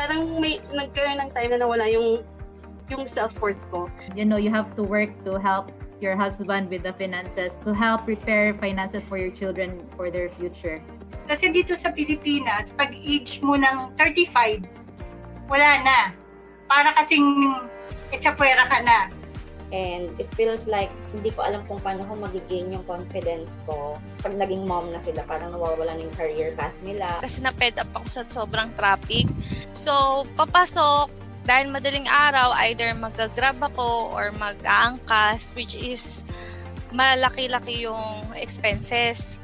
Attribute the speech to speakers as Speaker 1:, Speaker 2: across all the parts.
Speaker 1: parang may nagkaroon ng time na nawala yung self-worth ko.
Speaker 2: You know, you have to work to help your husband with the finances, to help prepare finances for your children for their future.
Speaker 3: Kasi dito sa Pilipinas, pag age mo ng 35, wala na. Para kasing pwersa ka na.
Speaker 4: And it feels like hindi ko alam kung paano ko magigain yung confidence ko pag naging mom na sila. Parang nawawala na yung career path nila.
Speaker 5: Kasi na-fed up ako sa sobrang traffic. So, papasok, dahil madaling araw, either mag-grab ako or mag-aangkas, which is malaki-laki yung expenses.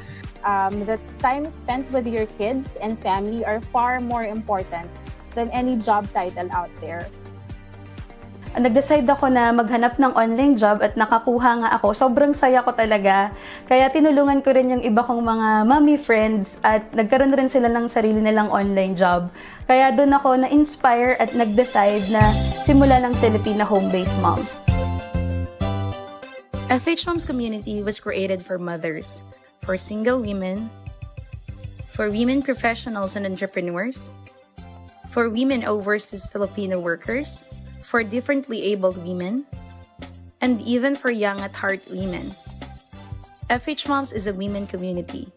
Speaker 6: The time spent with your kids and family are far more important than any job title out there.
Speaker 1: Nag-decide ako na maghanap ng online job at nakakuha nga ako. Sobrang saya ko talaga. Kaya tinulungan ko rin yung iba kong mga mommy friends at nagkaroon rin sila ng sarili nilang online job. Kaya doon ako na-inspire at nag-decide na simula ng Filipina home-based moms.
Speaker 7: FHMoms community was created for mothers, for single women, for women professionals and entrepreneurs, for women overseas Filipino workers, for differently abled women, and even for young at heart women. FHMoms is a women community.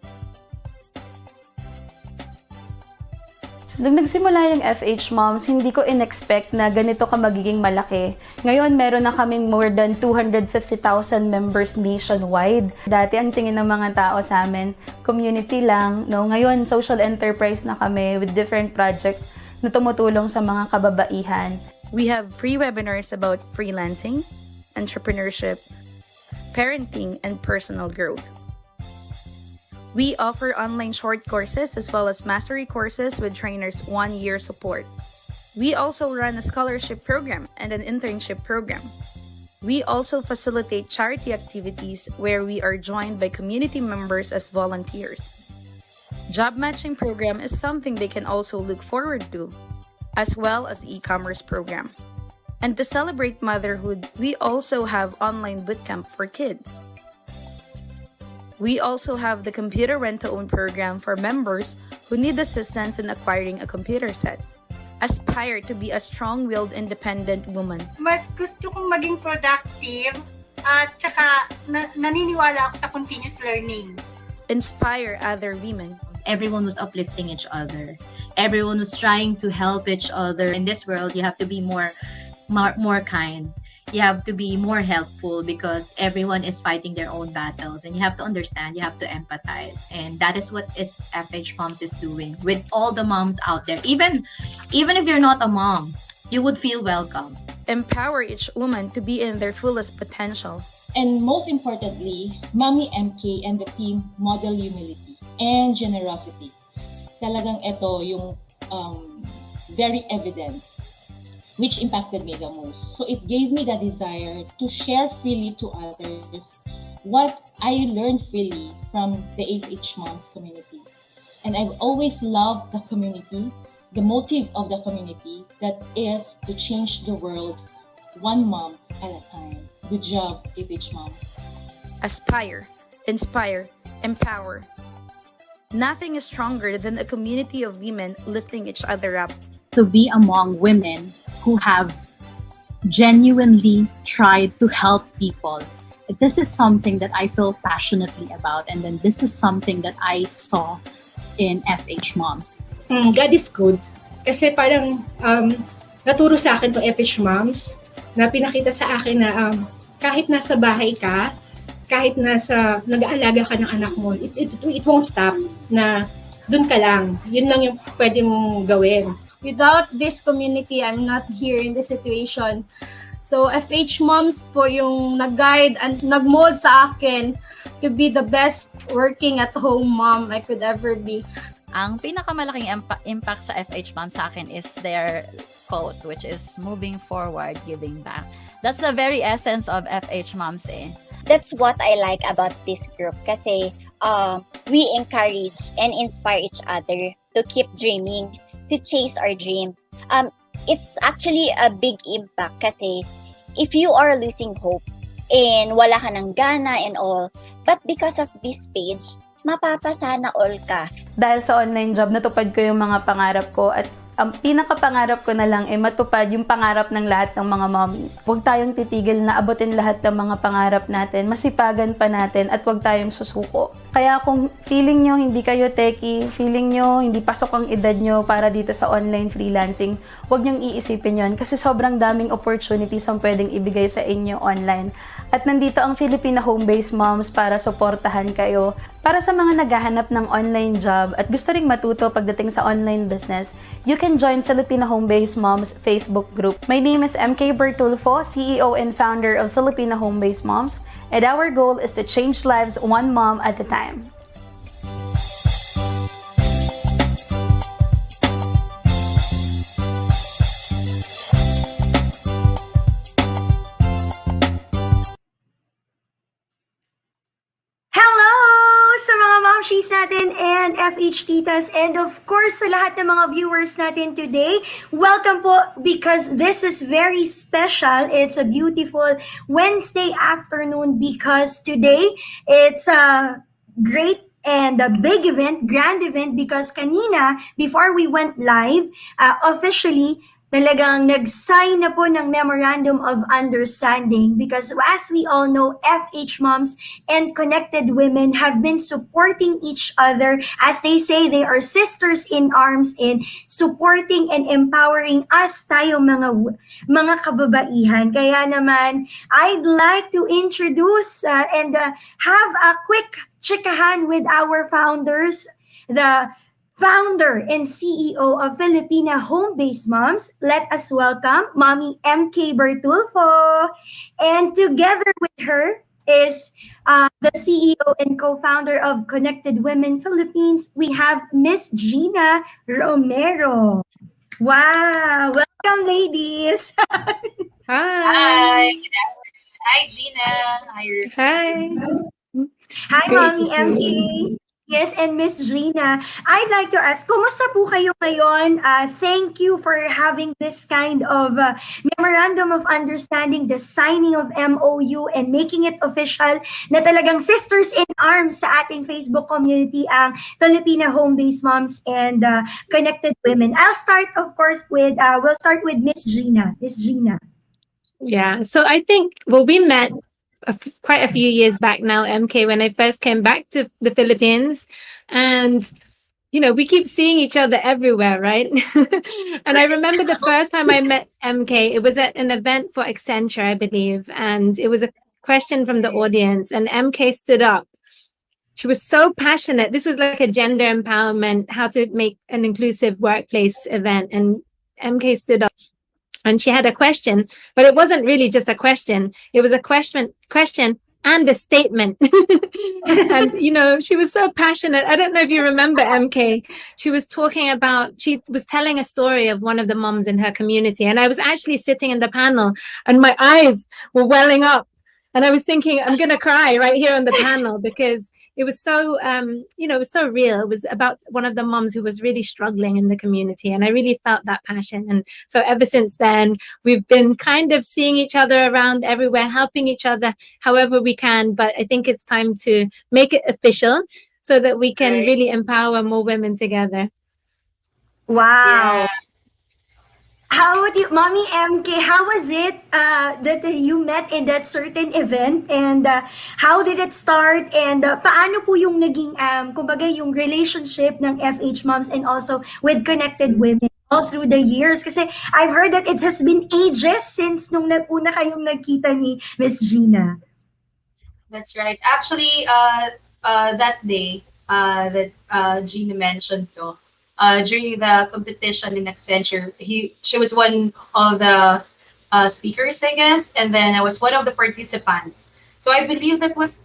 Speaker 1: Nung nagsimula yung FHMoms, hindi ko in-expect na ganito ka magiging malaki. Ngayon, meron na kaming more than 250,000 members nationwide. Dati, ang tingin ng mga tao sa amin, community lang. No? Ngayon, social enterprise na kami with different projects na tumutulong sa mga kababaihan.
Speaker 7: We have free webinars about freelancing, entrepreneurship, parenting, and personal growth. We offer online short courses as well as mastery courses with trainers' 1-year support. We also run a scholarship program and an internship program. We also facilitate charity activities where we are joined by community members as volunteers. Job matching program is something they can also look forward to, as well as e-commerce program. And to celebrate motherhood, we also have online bootcamp for kids. We also have the computer rent-to-own program for members who need assistance in acquiring a computer set. Aspire to be a strong-willed, independent woman.
Speaker 3: Mas gusto kong maging productive at saka naniniwala ako sa continuous learning.
Speaker 7: Inspire other women.
Speaker 8: Everyone was uplifting each other. Everyone was trying to help each other. In this world, you have to be more kind. You have to be more helpful because everyone is fighting their own battles, and you have to understand, you have to empathize, and that is what FHMoms is doing with all the moms out there. Even if you're not a mom, you would feel welcome.
Speaker 7: Empower each woman to be in their fullest potential.
Speaker 9: And most importantly, Mommy MK and the team model humility and generosity. Talagang ito yung very evident, which impacted me the most. So it gave me the desire to share freely to others what I learned freely from the FHMoms community. And I've always loved the community, the motive of the community, that is to change the world one mom at a time. Good job, FHMoms.
Speaker 7: Aspire, inspire, empower. Nothing is stronger than a community of women lifting each other up.
Speaker 10: To be among women who have genuinely tried to help people. This is something that I feel passionately about, and then this is something that I saw in FHMoms.
Speaker 11: God is good. Kasi parang naturo sa akin to FHMoms na pinakita sa akin na kahit nasa bahay ka, kahit nag-aalaga ka ng anak mo, it won't stop na dun ka lang. Yun lang yung pwede mong gawin.
Speaker 6: Without this community, I'm not here in this situation. So, FHMoms po yung nag-guide and nag-mold sa akin to be the best working at home mom I could ever be.
Speaker 12: Ang pinakamalaking impact sa FHMoms sa akin is their quote, which is moving forward, giving back. That's the very essence of FHMoms eh.
Speaker 4: That's what I like about this group kasi we encourage and inspire each other to keep dreaming, to chase our dreams. It's actually a big impact kasi if you are losing hope and wala ka ng gana and all, but because of this page, mapapasana all ka.
Speaker 1: Dahil sa online job, natupad ko yung mga pangarap ko at ang pinakapangarap ko na lang ay matupad yung pangarap ng lahat ng mga mommies. Huwag tayong titigil na abutin lahat ng mga pangarap natin, masipagan pa natin at huwag tayong susuko. Kaya kung feeling nyo hindi kayo techie, feeling nyo hindi pasok ang edad nyo para dito sa online freelancing, huwag nyong iisipin yon kasi sobrang daming opportunities ang pwedeng ibigay sa inyo online. At nandito ang Filipina home-based moms para suportahan kayo. Para sa mga naghahanap ng online job at gusto ring matuto pagdating sa online business, you can join Filipina Home-Based Moms Facebook group. My name is MK Bertulfo, CEO and founder of Filipina Home-Based Moms, and our goal is to change lives one mom at a time.
Speaker 13: Momshies natin and FH Titas and of course sa lahat ng mga viewers natin today, welcome po because this is very special. It's a beautiful Wednesday afternoon because today it's a great and a big event, grand event because kanina before we went live, officially talagang nag-sign na po ng Memorandum of Understanding because as we all know, FH Moms and Connected Women have been supporting each other. As they say, they are sisters in arms in supporting and empowering us tayo mga kababaihan. Kaya naman, I'd like to introduce and have a quick chikahan with our founders, the founder and CEO of Filipina Home-Based Moms. Let us welcome Mommy MK Bertulfo. And together with her is the CEO and co-founder of Connected Women Philippines. We have Ms.Gina Romero. Wow! Welcome, ladies!
Speaker 14: Hi! Hi, Gina!
Speaker 15: Hi!
Speaker 13: Hi, Mommy MK! Yes, and Ms. Gina, I'd like to ask, kumusta po kayo ngayon? Thank you for having this kind of Memorandum of Understanding, the signing of M.O.U. and making it official na talagang sisters in arms sa ating Facebook community, ang Filipina Home-Based Moms and Connected Women. I'll start, of course, we'll start with Ms. Gina. Ms. Gina.
Speaker 15: Yeah, so I think, well, we met quite a few years back now, MK, when I first came back to the Philippines. And, you know, we keep seeing each other everywhere, right? And I remember the first time I met MK, it was at an event for Accenture, I believe. And it was a question from the audience. And MK stood up. She was so passionate. This was like a gender empowerment, how to make an inclusive workplace event. And MK stood up. And she had a question, but it wasn't really just a question. It was a question and a statement. And, you know, she was so passionate. I don't know if you remember MK. She was she was telling a story of one of the moms in her community. And I was actually sitting in the panel and my eyes were welling up. And I was thinking, I'm going to cry right here on the panel because it was so, you know, it was so real. It was about one of the moms who was really struggling in the community. And I really felt that passion. And so ever since then, we've been kind of seeing each other around everywhere, helping each other however we can. But I think it's time to make it official so that we can really empower more women together.
Speaker 13: Wow. Yeah. How would you, Mommy MK, how was it that you met in that certain event and how did it start and paano po yung naging, kumbaga yung relationship ng FH Moms and also with Connected Women all through the years? Kasi I've heard that it has been ages since nung una kayong nagkita ni Ms. Gina.
Speaker 14: That's right. Actually, that day that Gina mentioned to, during the competition in Accenture, she was one of the speakers, I guess, and then I was one of the participants. So I believe that was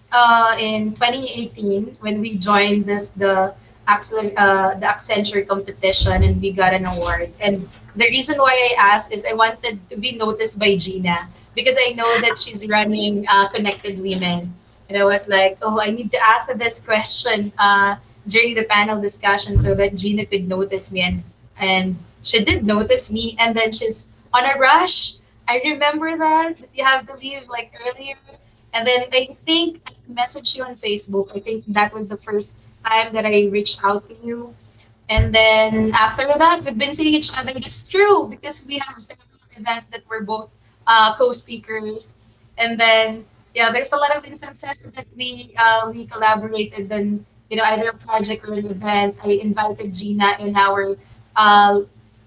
Speaker 14: in 2018 when we joined the Accenture competition and we got an award. And the reason why I asked is I wanted to be noticed by Gina because I know that she's running Connected Women. And I was like, oh, I need to ask her this question during the panel discussion so that Gina could notice me. And she did notice me. And then she's on a rush. I remember that you have to leave like earlier. And then I think I messaged you on Facebook. I think that was the first time that I reached out to you. And then after that, we've been seeing each other. It's true because we have several events that we're both co-speakers. And then yeah, there's a lot of instances that we collaborated. Then either a project or an event. I invited Gina in our uh,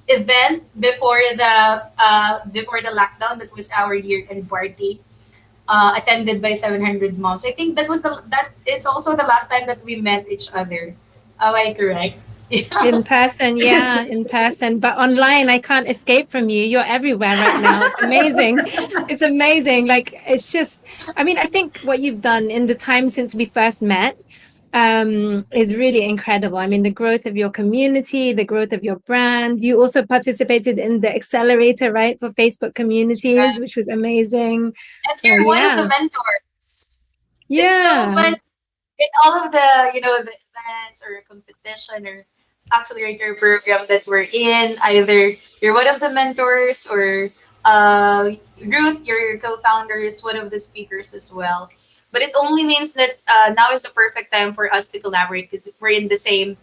Speaker 14: event before the lockdown. That was our year-end party. Attended by 700 moms. I think that is also the last time that we met each other. Am I correct? Yeah.
Speaker 15: In person, yeah, in person. But online, I can't escape from you. You're everywhere right now. It's amazing. It's amazing. Like, it's just, I mean, I think what you've done in the time since we first met is really incredible. I mean, the growth of your community, the growth of your brand. You also participated in the accelerator, right, for Facebook communities, which was amazing.
Speaker 14: And
Speaker 15: So,
Speaker 14: you're one of the
Speaker 15: yeah.
Speaker 14: mentors.
Speaker 15: Yeah.
Speaker 14: It's so fun in all of the the events or competition or accelerator program that we're in. Either you're one of the mentors or Ruth, your co-founder, is one of the speakers as well. But it only means that now is the perfect time for us to collaborate because we're in the same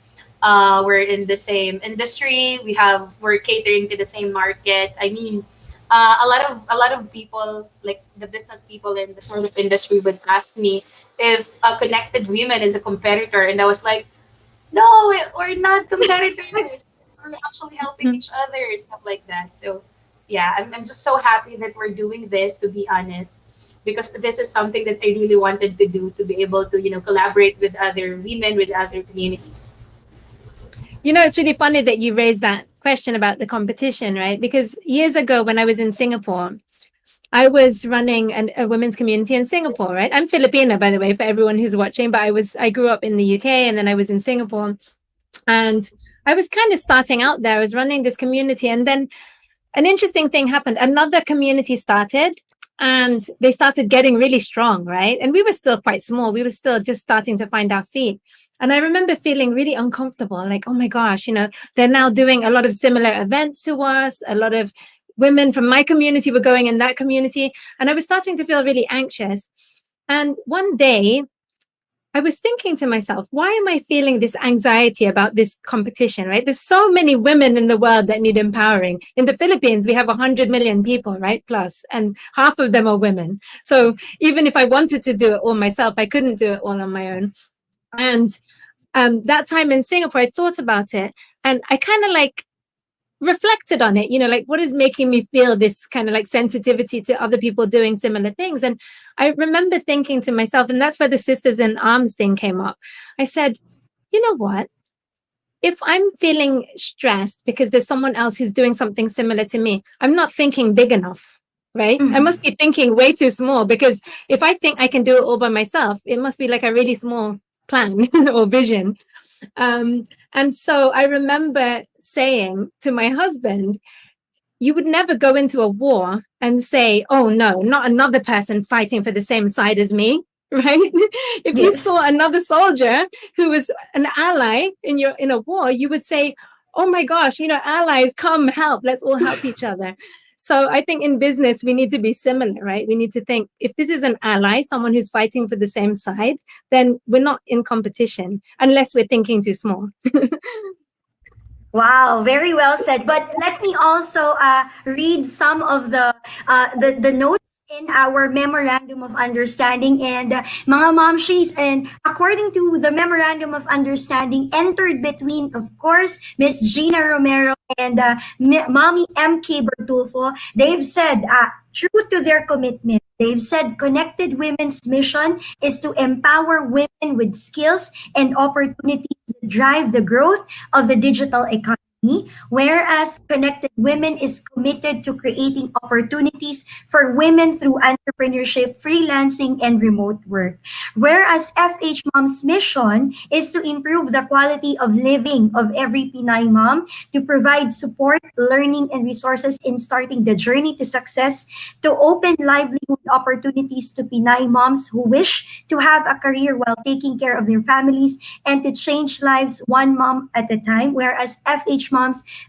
Speaker 14: industry. We're catering to the same market. I mean, a lot of people, like the business people in the startup industry, would ask me if Connected Women is a competitor, and I was like, no, we're not competitors. We're actually helping each other, stuff like that. So yeah, I'm just so happy that we're doing this, to be honest, because this is something that I really wanted to do, to be able to collaborate with other women, with other communities.
Speaker 15: It's really funny that you raised that question about the competition, right? Because years ago, when I was in Singapore, I was running a women's community in Singapore, right? I'm Filipina, by the way, for everyone who's watching, but I grew up in the UK and then I was in Singapore. And I was kind of starting out there. I was running this community. And then an interesting thing happened. Another community started and they started getting really strong, right? And we were still quite small. We were still just starting to find our feet. And I remember feeling really uncomfortable, like, oh my gosh, they're now doing a lot of similar events to us. A lot of women from my community were going in that community. And I was starting to feel really anxious. And one day, I was thinking to myself, why am I feeling this anxiety about this competition, right? There's so many women in the world that need empowering. In the Philippines, we have 100 million people, right? Plus, and half of them are women. So even if I wanted to do it all myself, I couldn't do it all on my own. And that time in Singapore, I thought about it and I kind of reflected on it, like what is making me feel this kind of sensitivity to other people doing similar things. And I remember thinking to myself, and that's where the Sisters in Arms thing came up. I said, you know what? If I'm feeling stressed because there's someone else who's doing something similar to me, I'm not thinking big enough, right? I must be thinking way too small, because if I think I can do it all by myself, it must be like a really small plan or vision. And so I remember saying to my husband, you would never go into a war and say, oh no, not another person fighting for the same side as me, right? If you saw another soldier who was an ally in a war, you would say, oh my gosh, allies, come help, let's all help each other. So I think in business, we need to be similar, right? We need to think, if this is an ally, someone who's fighting for the same side, then we're not in competition unless we're thinking too small.
Speaker 13: Wow, very well said. But let me also read some of the notes in our memorandum of understanding, and mga momshies. And according to the memorandum of understanding, entered between, of course, Ms.Gina Romero and Mommy M.K. Bertulfo, they've said, true to their commitment, they've said Connected Women's mission is to empower women with skills and opportunities that drive the growth of the digital economy, whereas Connected Women is committed to creating opportunities for women through entrepreneurship, freelancing, and remote work. Whereas FHMom's mission is to improve the quality of living of every Pinay mom, to provide support, learning, and resources in starting the journey to success, to open livelihood opportunities to Pinay moms who wish to have a career while taking care of their families, and to change lives one mom at a time. Whereas FHMom's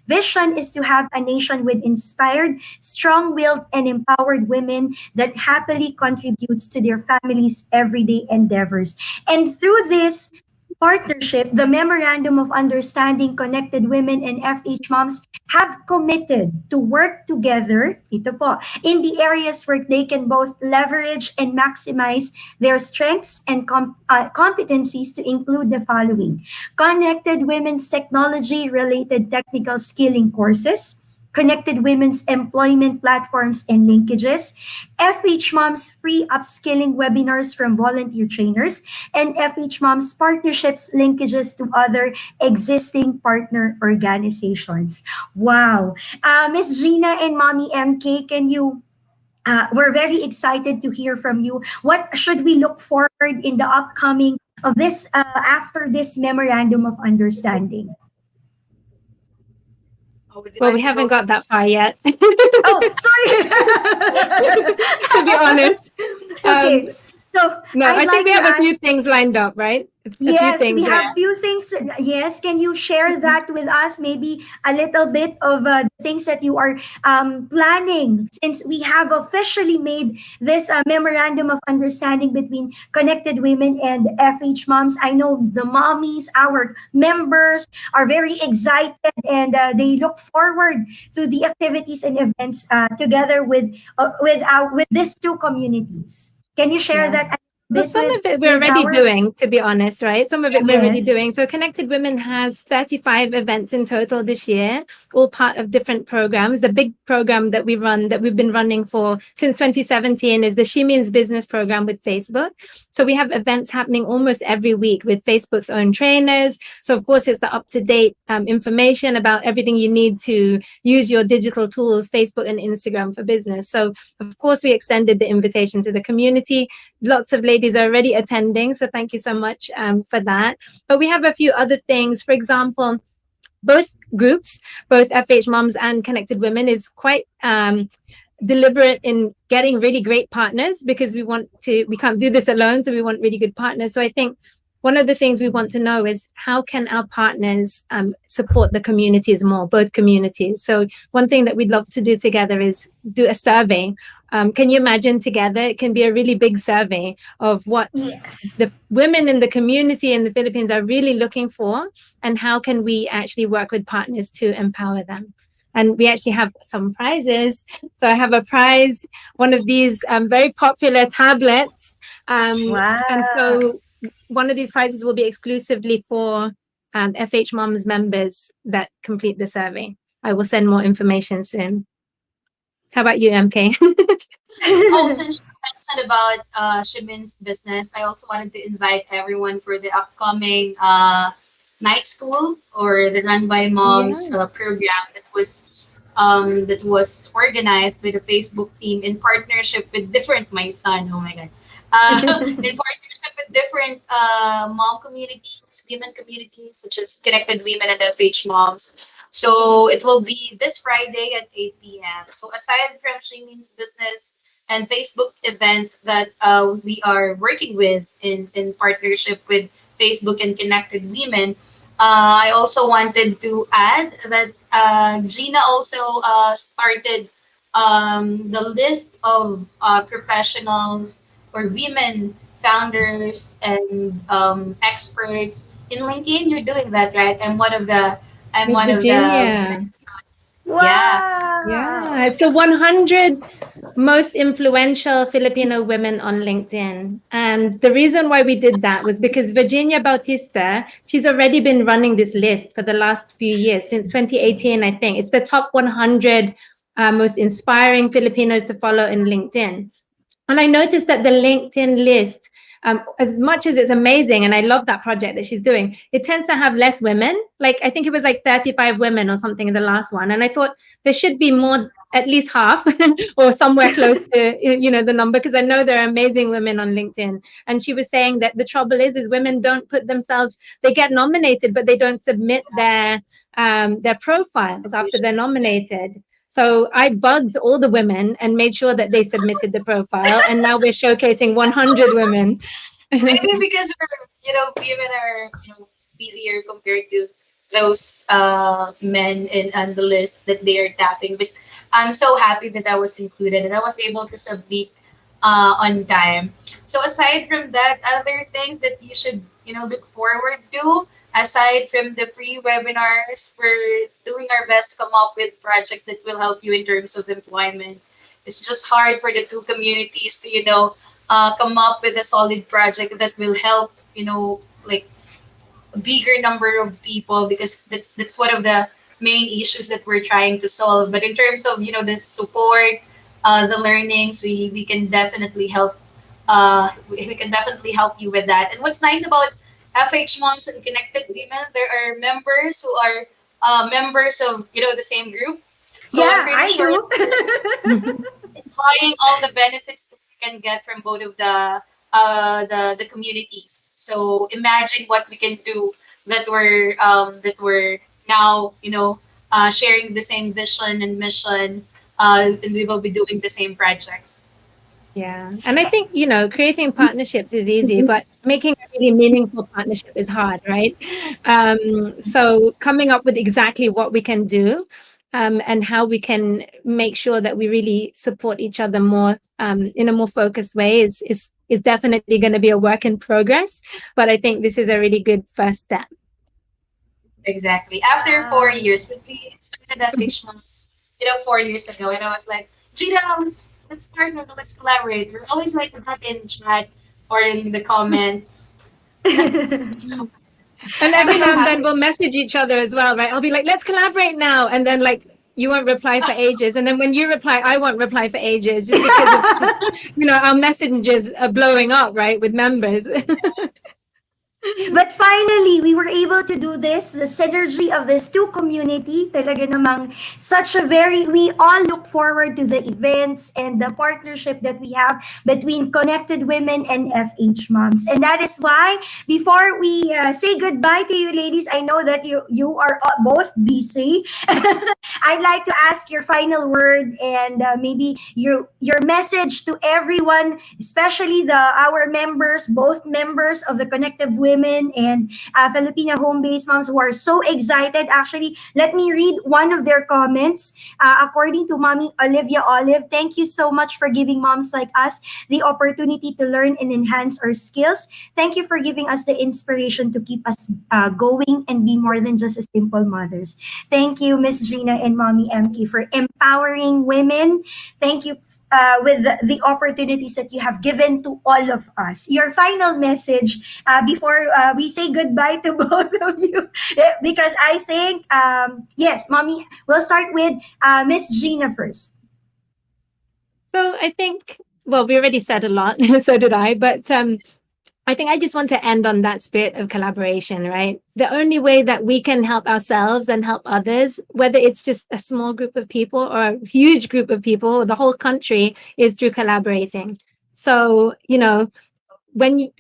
Speaker 13: vision is to have a nation with inspired, strong-willed, and empowered women that happily contributes to their families' everyday endeavors. And through this, partnership, the Memorandum of Understanding Connected Women and FH Moms have committed to work together, ito po, in the areas where they can both leverage and maximize their strengths and competencies to include the following: Connected Women's Technology-related technical skilling courses, Connected Women's employment platforms and linkages, FH Moms free upskilling webinars from volunteer trainers, and FH Moms partnerships linkages to other existing partner organizations. Wow. Ms. Gina and Mommy MK, can you we're very excited to hear from you. What should we look forward in the upcoming of this after this memorandum of understanding?
Speaker 15: Well, we haven't got that far yet.
Speaker 13: Oh, sorry.
Speaker 15: To be honest.
Speaker 13: Okay. So
Speaker 15: no, I think
Speaker 13: like
Speaker 15: we have
Speaker 13: to
Speaker 15: a few things lined up, right?
Speaker 13: Yes,
Speaker 15: few things,
Speaker 13: we have few things. Yes, can you share that with us? Maybe a little bit of things that you are planning, since we have officially made this memorandum of understanding between Connected Women and FH Moms. I know the mommies, our members, are very excited, and they look forward to the activities and events together with these two communities. Can you share that?
Speaker 15: Well, some of it we're already doing, to be honest, right? Some of it we're already doing. So Connected Women has 35 events in total this year, all part of different programs. The big program that we run, that we've been running for since 2017, is the She Means Business program with Facebook. So we have events happening almost every week with Facebook's own trainers. So of course, it's the up-to-date information about everything you need to use your digital tools, Facebook and Instagram, for business. So of course, we extended the invitation to the community. Lots of ladies are already attending, so thank you so much for that. But we have a few other things. For example, both groups, both FH Moms and Connected Women, is quite deliberate in getting really great partners, because we can't do this alone, so we want really good partners. So I think one of the things we want to know is, how can our partners support the communities more, both communities? So one thing that we'd love to do together is do a survey. Can you imagine together? It can be a really big survey of what the women in the community in the Philippines are really looking for, and how can we actually work with partners to empower them. And we actually have some prizes. So I have a prize, one of these very popular tablets.
Speaker 13: Wow.
Speaker 15: And so one of these prizes will be exclusively for FH Moms members that complete the survey. I will send more information soon. How about you, MK?
Speaker 14: Oh, since you mentioned about Shimin's business, I also wanted to invite everyone for the upcoming night school, or the Run by Moms program that was organized by the Facebook team in partnership with different, my son, oh my God, in partnership with different mom communities, women communities, such as Connected Women and FH Moms. So it will be this Friday at 8 p.m. So aside from Shimeen's business and Facebook events that we are working with in partnership with Facebook and Connected Women, I also wanted to add that Gina also started the list of professionals or women founders and experts in LinkedIn. You're doing that, right? I'm one of the
Speaker 15: Yeah, it's the 100 most influential Filipino women on LinkedIn. And the reason why we did that was because Virginia Bautista, she's already been running this list for the last few years, since 2018, I think. It's the top 100 most inspiring Filipinos to follow in LinkedIn. And I noticed that the LinkedIn list, as much as it's amazing, and I love that project that she's doing, it tends to have less women. Like, I think it was like 35 women or something in the last one. And I thought there should be more, at least half, or somewhere close to, the number, because I know there are amazing women on LinkedIn. And she was saying that the trouble is women don't put themselves, they get nominated, but they don't submit their profiles after they're nominated. So I bugged all the women and made sure that they submitted the profile, and now we're showcasing 100 women.
Speaker 14: Maybe because women are busier compared to those men on the list that they are tapping. But I'm so happy that I was included, and I was able to submit on time. So aside from that, other things that you should, look forward to, aside from the free webinars, we're doing our best to come up with projects that will help you in terms of employment. It's just hard for the two communities to, come up with a solid project that will help, like a bigger number of people, because that's one of the main issues that we're trying to solve. But in terms of the support, the learnings, we can definitely help. We can definitely help you with that. And what's nice about FH Moms and Connected Women, there are members who are members of the same group. So
Speaker 13: Yeah,
Speaker 14: I'm pretty
Speaker 13: I
Speaker 14: sure
Speaker 13: do.
Speaker 14: applying all the benefits that we can get from both of the communities. So imagine what we can do that we're now sharing the same vision and mission, and we will be doing the same projects.
Speaker 15: Yeah. And I think, creating partnerships is easy, but making a really meaningful partnership is hard, right? So coming up with exactly what we can do, and how we can make sure that we really support each other more, in a more focused way is definitely going to be a work in progress. But I think this is a really good first step.
Speaker 14: Exactly. After 4 years, because we started FH Moms, 4 years ago, and I was like, Gina, let's partner, let's collaborate. We're always like that in chat or in the comments.
Speaker 15: And every now and then we'll message each other as well, right? I'll be like, let's collaborate now. And then like you won't reply for ages. And then when you reply, I won't reply for ages, just because of just, our messengers are blowing up, right, with members.
Speaker 13: But finally, we were able to do this. The synergy of these two community, talaga namang we all look forward to the events and the partnership that we have between Connected Women and FH Moms. And that is why, before we say goodbye to you ladies, I know that you are both busy. I'd like to ask your final word and maybe your message to everyone, especially our members, both members of the Connected Women and Filipino home-based moms who are so excited. Actually, let me read one of their comments. According to Mommy Olivia Olive, thank you so much for giving moms like us the opportunity to learn and enhance our skills. Thank you for giving us the inspiration to keep us going and be more than just a simple mothers. Thank you, Ms.Gina and Mommy MK, for empowering women. Thank you with the opportunities that you have given to all of us. Your final message before we say goodbye to both of you, because I think, yes, Mommy, we'll start with Miss Gina first.
Speaker 15: So I think, well, we already said a lot, so did I, but I think I just want to end on that spirit of collaboration, right? The only way that we can help ourselves and help others, whether it's just a small group of people or a huge group of people or the whole country, is through collaborating. So,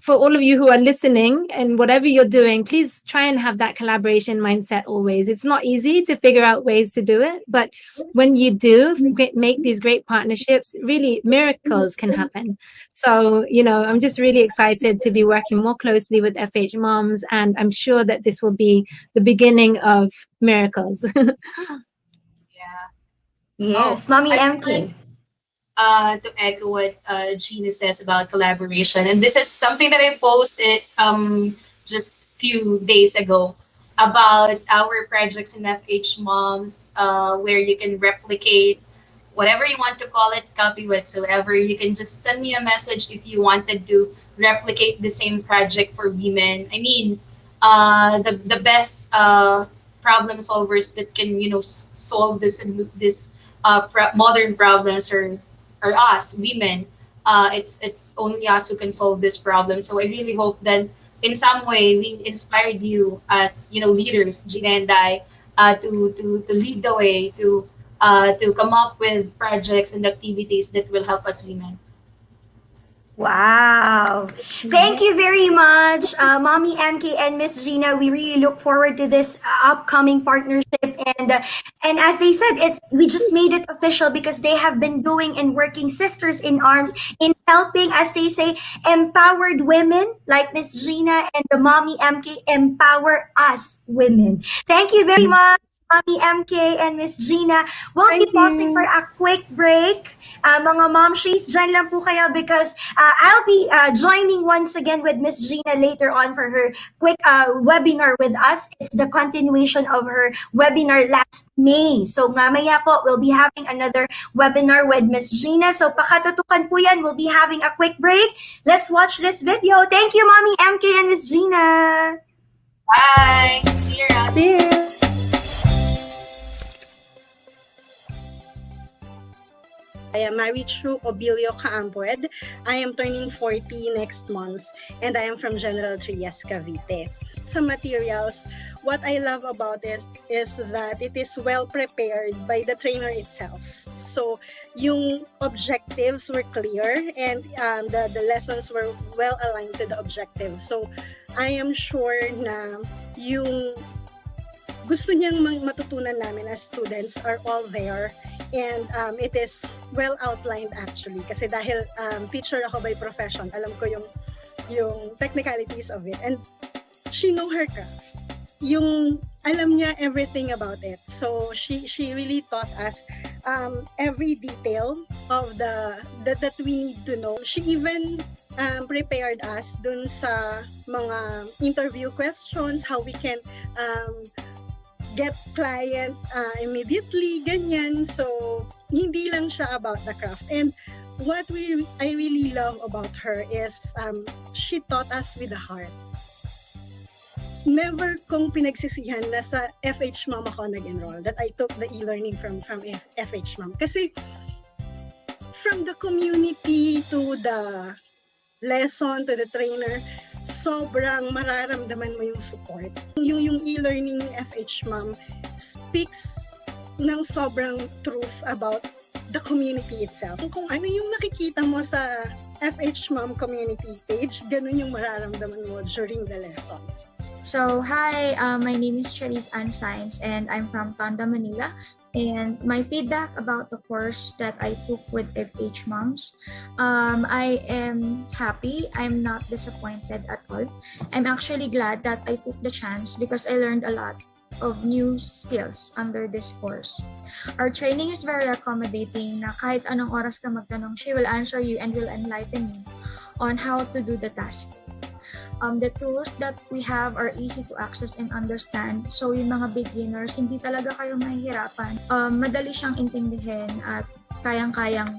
Speaker 15: for all of you who are listening and whatever you're doing, please try and have that collaboration mindset always. It's not easy to figure out ways to do it, but when you do make these great partnerships, really miracles can happen. So, I'm just really excited to be working more closely with FH Moms, and I'm sure that this will be the beginning of miracles.
Speaker 13: Yes, Mommy MK.
Speaker 14: To echo what Gina says about collaboration, and this is something that I posted just few days ago about our projects in FH Moms, where you can replicate whatever you want to call it, copy whatsoever. You can just send me a message if you wanted to replicate the same project for women. I mean, the best problem solvers that can solve this modern problems are us women. It's only us who can solve this problem. So I really hope that in some way we inspired you as leaders, Gina and I, to lead the way, to come up with projects and activities that will help us women.
Speaker 13: Wow. Thank you very much, Mommy MK and Miss Gina. We really look forward to this upcoming partnership. And as they said, we just made it official because they have been doing and working sisters in arms in helping, as they say, empowered women like Miss Gina and the Mommy MK empower us women. Thank you very much. Mommy MK and Ms.Gina. We'll be pausing for a quick break. Mga momshies, dyan lang po kayo because I'll be joining once again with Ms.Gina later on for her quick webinar with us. It's the continuation of her webinar last May. So mamaya po, we'll be having another webinar with Ms.Gina. So pakatutukan po yan. We'll be having a quick break. Let's watch this video. Thank you, Mommy MK and Ms.Gina.
Speaker 14: Bye! See you around.
Speaker 13: See you.
Speaker 16: I am Marichu Obilio Caampued. I am turning 40 next month, and I am from General Trias, Cavite. Some materials, what I love about this is that it is well prepared by the trainer itself. So, yung objectives were clear and the lessons were well aligned to the objectives. So, I am sure na yung gusto niyang matutunan namin as students are all there, and it is well outlined actually kasi dahil teacher ako by profession, alam ko yung technicalities of it, and she know her craft, yung alam niya everything about it. So she really taught us every detail of that we need to know. She even prepared us dun sa mga interview questions, how we can get client immediately, ganyan. So, hindi lang siya about the craft. And what I really love about her is she taught us with the heart. Never kong pinagsisihan na sa FHMom ako nag-enroll, that I took the e-learning from FHMom. Kasi from the community to the lesson to the trainer, sobrang mararamdaman mo yung support. Yung e-learning ni FHMom speaks ng sobrang truth about the community itself. Kung ano yung nakikita mo sa FHMom community page, ganun yung mararamdaman mo during the lessons.
Speaker 17: So, hi, my name is Cherise Ann Science and I'm from Tondo, Manila. And my feedback about the course that I took with FHMoms, I am happy. I'm not disappointed at all. I'm actually glad that I took the chance because I learned a lot of new skills under this course. Our training is very accommodating na kahit anong oras ka magtanong, she will answer you and will enlighten you on how to do the task. The tools that we have are easy to access and understand. So yung mga beginners, hindi talaga kayo mahihirapan. Madali siyang intindihin at kayang-kayang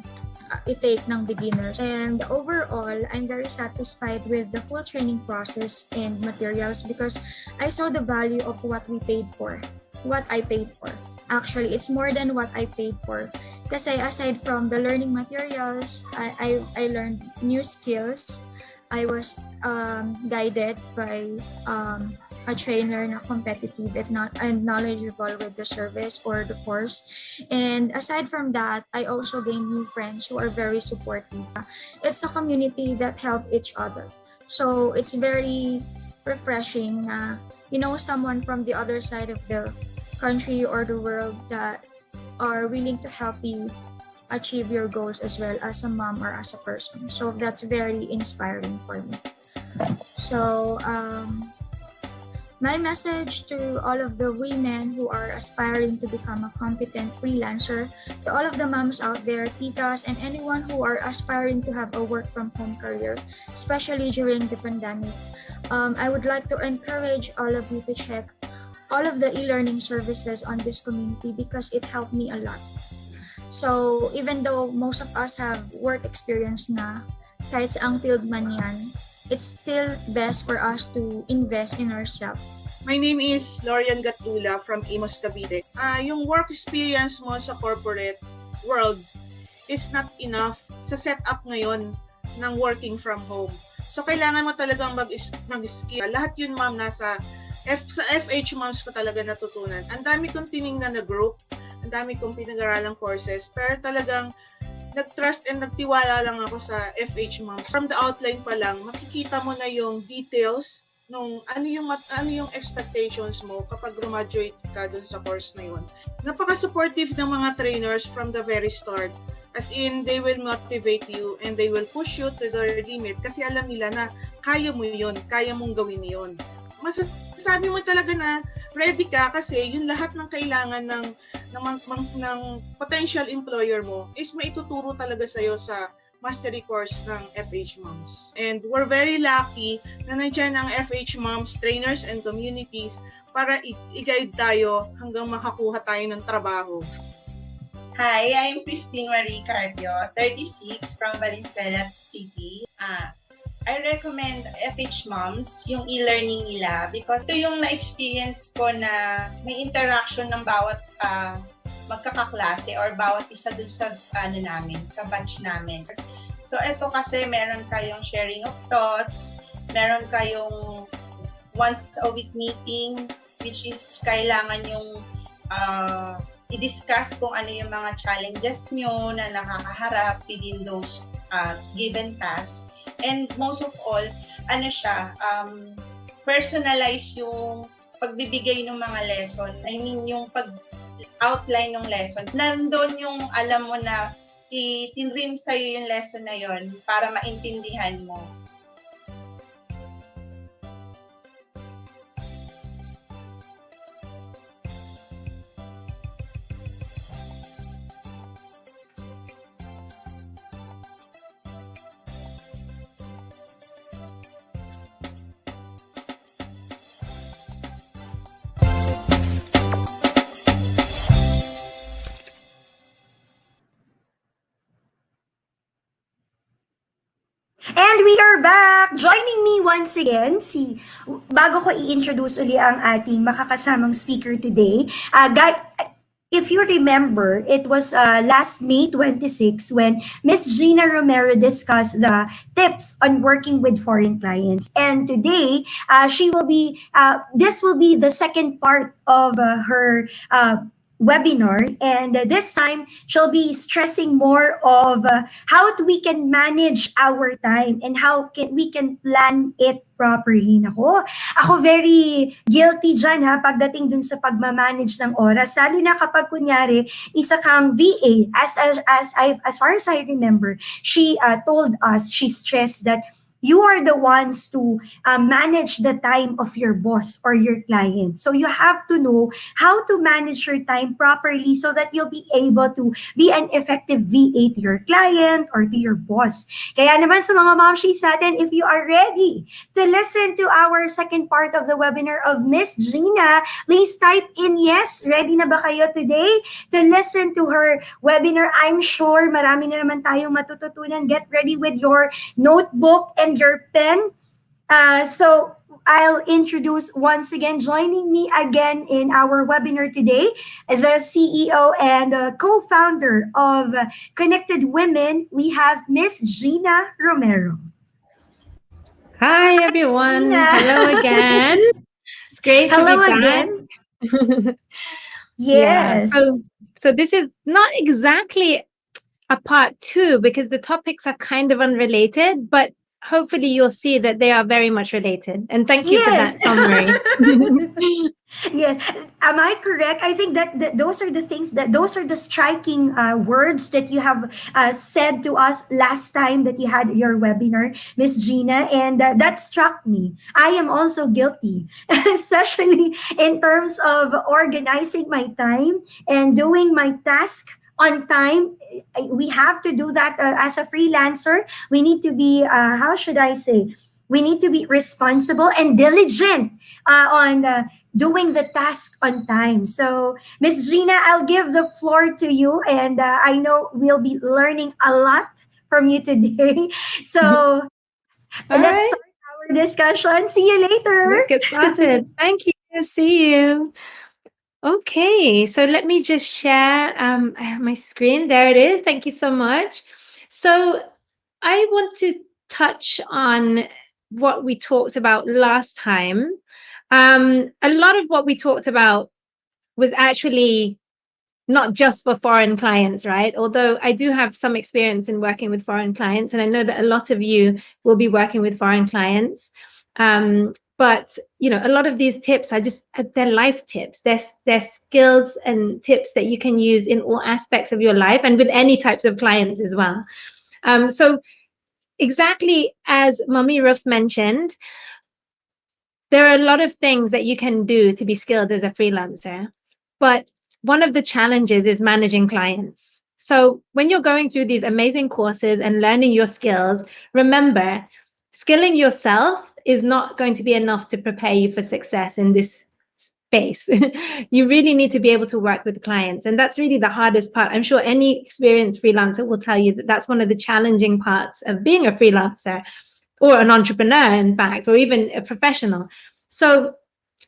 Speaker 17: i-take ng beginners. And overall, I'm very satisfied with the full training process and materials because I saw the value of what we paid for, what I paid for. Actually, it's more than what I paid for. Kasi aside from the learning materials, I learned new skills. I was guided by a trainer na competitive and knowledgeable with the service or the course. And aside from that, I also gained new friends who are very supportive. It's a community that help each other. So it's very refreshing na you know someone from the other side of the country or the world that are willing to help you achieve your goals as well as a mom or as a person. So that's very inspiring for me. So my message to all of the women who are aspiring to become a competent freelancer, to all of the moms out there, titas, and anyone who are aspiring to have a work from home career, especially during the pandemic, I would like to encourage all of you to check all of the e-learning services on this community because it helped me a lot. So, even though most of us have work experience na, kahit saang field man yan, it's still best for us to invest in ourselves.
Speaker 18: My name is Lorian Gatula from Imus, Cavite. Yung work experience mo sa corporate world is not enough sa setup ngayon ng working from home. So, kailangan mo talagang mag-skill. Lahat yun, ma'am, sa FHMoms ko talaga natutunan. Ang dami kong tiningnan na group, ang dami kong pinag-aralang courses, pero talagang nag-trust and nagtiwala lang ako sa FHMoms. From the outline pa lang, makikita mo na yung details nung ano yung expectations mo kapag graduate ka dun sa course na yun. Napaka-supportive ng mga trainers from the very start. As in, they will motivate you and they will push you to the limit kasi alam nila na kaya mo yun, kaya mong gawin yun. masasabi mo talaga na ready ka kasi yung lahat ng kailangan ng potential employer mo is maituturo talaga sa'yo sa mastery course ng FH Moms. And we're very lucky na nandiyan ang FH Moms trainers and communities para i-guide tayo hanggang makakuha tayo ng trabaho.
Speaker 19: Hi, I'm Christine Marie Cardio, 36 from Valenzuela City. I recommend FH Moms, yung e-learning nila, because ito yung na-experience ko na may interaction ng bawat magkakaklase or bawat isa dun sa sa batch namin. So ito kasi meron kayong sharing of thoughts, meron kayong once a week meeting, which is kailangan yung i-discuss kung ano yung mga challenges nyo na nakakaharap within those given tasks. And most of all, personalize yung pagbibigay ng mga lesson. I mean, yung pag-outline ng lesson. Nandun yung alam mo na itinrim sa'yo yung lesson na yon para maintindihan mo.
Speaker 13: And we are back! Joining me once again, bago ko i-introduce uli ang ating makakasamang speaker today, if you remember, it was last May 26 when Ms.Gina Romero discussed the tips on working with foreign clients. And today, this will be the second part of her webinar, and this time she'll be stressing more of how we can manage our time and how we can plan it properly. Nako, ako very guilty dyan pagdating dun sa pagmamanage ng oras, lalo na kapag kunyari isa kang VA. As far as I remember, she told us, she stressed that you are the ones to manage the time of your boss or your client. So you have to know how to manage your time properly so that you'll be able to be an effective VA to your client or to your boss. Kaya naman sa mga momshies natin, if you are ready to listen to our second part of the webinar of Ms.Gina, please type in yes. Ready na ba kayo today to listen to her webinar? I'm sure marami na naman tayong matututunan. Get ready with your notebook and your pen. So I'll introduce once again, joining me again in our webinar today, the CEO and co-founder of Connected Women. We have Ms.Gina Romero.
Speaker 15: Hi, everyone.
Speaker 13: Gina.
Speaker 15: Hello again. It's great to be back.
Speaker 13: Again.
Speaker 15: Yes.
Speaker 13: Yes.
Speaker 15: So this is not exactly a part 2 because the topics are kind of unrelated, but hopefully you'll see that they are very much related. And thank you for that summary.
Speaker 13: Yes. Am I correct? I think that those are the things those are the striking words that you have said to us last time that you had your webinar, Ms. Gina, and that struck me. I am also guilty, especially in terms of organizing my time and doing my task on time. We have to do that as a freelancer. We need to be, how should I say? We need to be responsible and diligent on doing the task on time. So, Ms. Gina, I'll give the floor to you, and I know we'll be learning a lot from you today. So, let's start our discussion. See you later.
Speaker 15: Let's get started. Thank you. See you. Okay, so let me just share my screen. There it is. Thank you so much. So I want to touch on what we talked about last time. A lot of what we talked about was actually not just for foreign clients, right? Although I do have some experience in working with foreign clients, and I know that a lot of you will be working with foreign clients. But a lot of these tips are they're life tips. They're skills and tips that you can use in all aspects of your life and with any types of clients as well. So exactly as Mummy Ruth mentioned, there are a lot of things that you can do to be skilled as a freelancer, but one of the challenges is managing clients. So when you're going through these amazing courses and learning your skills, remember, skilling yourself is not going to be enough to prepare you for success in this space. You really need to be able to work with clients. And that's really the hardest part. I'm sure any experienced freelancer will tell you that that's one of the challenging parts of being a freelancer or an entrepreneur, in fact, or even a professional. So,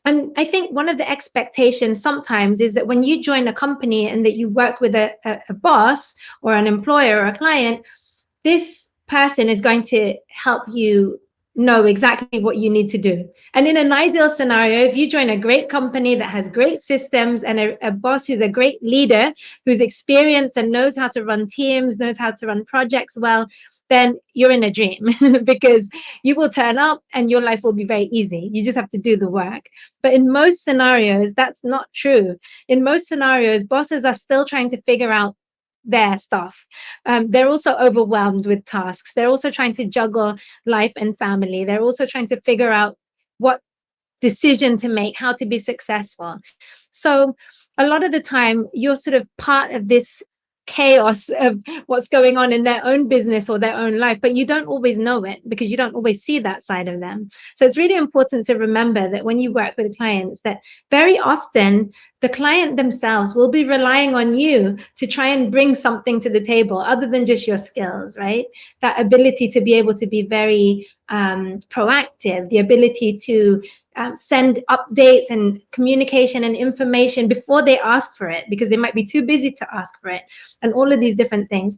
Speaker 15: and I think one of the expectations sometimes is that when you join a company and that you work with a boss or an employer or a client, this person is going to help you know exactly what you need to do. And in an ideal scenario, if you join a great company that has great systems and a boss who's a great leader, who's experienced and knows how to run teams, knows how to run projects well, then you're in a dream because you will turn up and your life will be very easy. You just have to do the work. But in most scenarios, that's not true. In most scenarios, bosses are still trying to figure out their stuff. They're also overwhelmed with tasks. They're also trying to juggle life and family. They're also trying to figure out what decision to make, how to be successful. So a lot of the time, you're sort of part of this chaos of what's going on in their own business or their own life, but you don't always know it because you don't always see that side of them. So it's really important to remember that when you work with clients, that very often the client themselves will be relying on you to try and bring something to the table other than just your skills, right? That ability to be able to be very proactive, the ability to send updates and communication and information before they ask for it, because they might be too busy to ask for it, and all of these different things.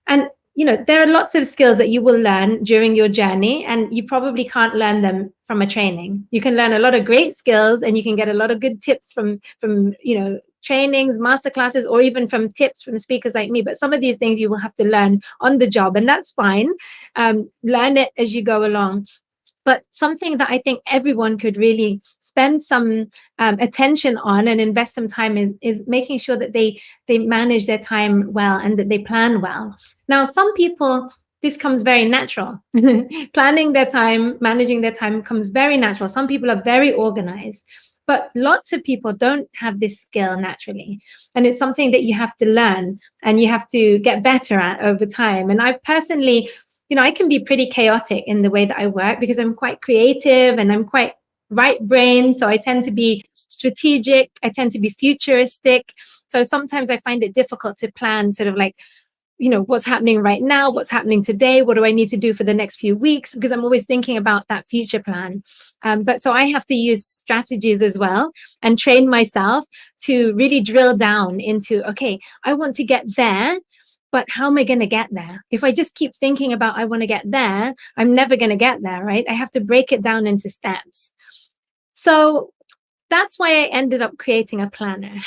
Speaker 15: And there are lots of skills that you will learn during your journey, and you probably can't learn them from a training. You can learn a lot of great skills, and you can get a lot of good tips from trainings, masterclasses, or even from tips from speakers like me. But some of these things you will have to learn on the job, and that's fine. Learn it as you go along. But something that I think everyone could really spend some attention on and invest some time in is making sure that they manage their time well and that they plan well. Now, some people, this comes very natural. Planning their time, managing their time comes very natural. Some people are very organized, but lots of people don't have this skill naturally. And it's something that you have to learn and you have to get better at over time. And I personally, I can be pretty chaotic in the way that I work because I'm quite creative and I'm quite right-brained. So I tend to be strategic. I tend to be futuristic. So sometimes I find it difficult to plan sort of like, what's happening right now, what's happening today, what do I need to do for the next few weeks? Because I'm always thinking about that future plan. But so I have to use strategies as well and train myself to really drill down into, okay, I want to get there, but how am I going to get there? If I just keep thinking about I want to get there, I'm never going to get there, right? I have to break it down into steps. So that's why I ended up creating a planner.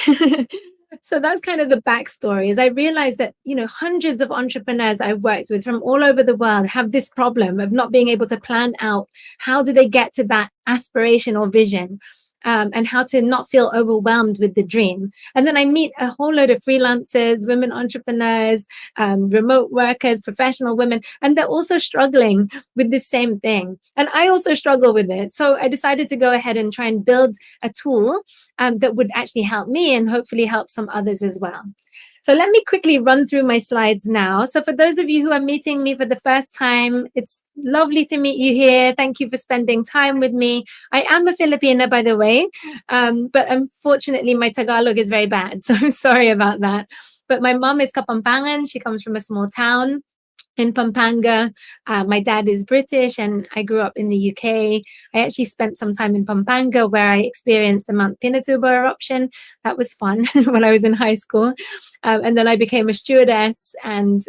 Speaker 15: So that's kind of the backstory. Is I realized that, hundreds of entrepreneurs I've worked with from all over the world have this problem of not being able to plan out how do they get to that aspiration or vision. And how to not feel overwhelmed with the dream. And then I meet a whole load of freelancers, women entrepreneurs, remote workers, professional women, and they're also struggling with the same thing. And I also struggle with it. So I decided to go ahead and try and build a tool that would actually help me and hopefully help some others as well. So let me quickly run through my slides now. So for those of you who are meeting me for the first time, it's lovely to meet you here. Thank you for spending time with me. I am a Filipina, by the way, but unfortunately my Tagalog is very bad. So I'm sorry about that. But my mom is Kapampangan. She comes from a small town in Pampanga. My dad is British and I grew up in the UK. I actually spent some time in Pampanga where I experienced the Mount Pinatubo eruption. That was fun when I was in high school. And then I became a stewardess and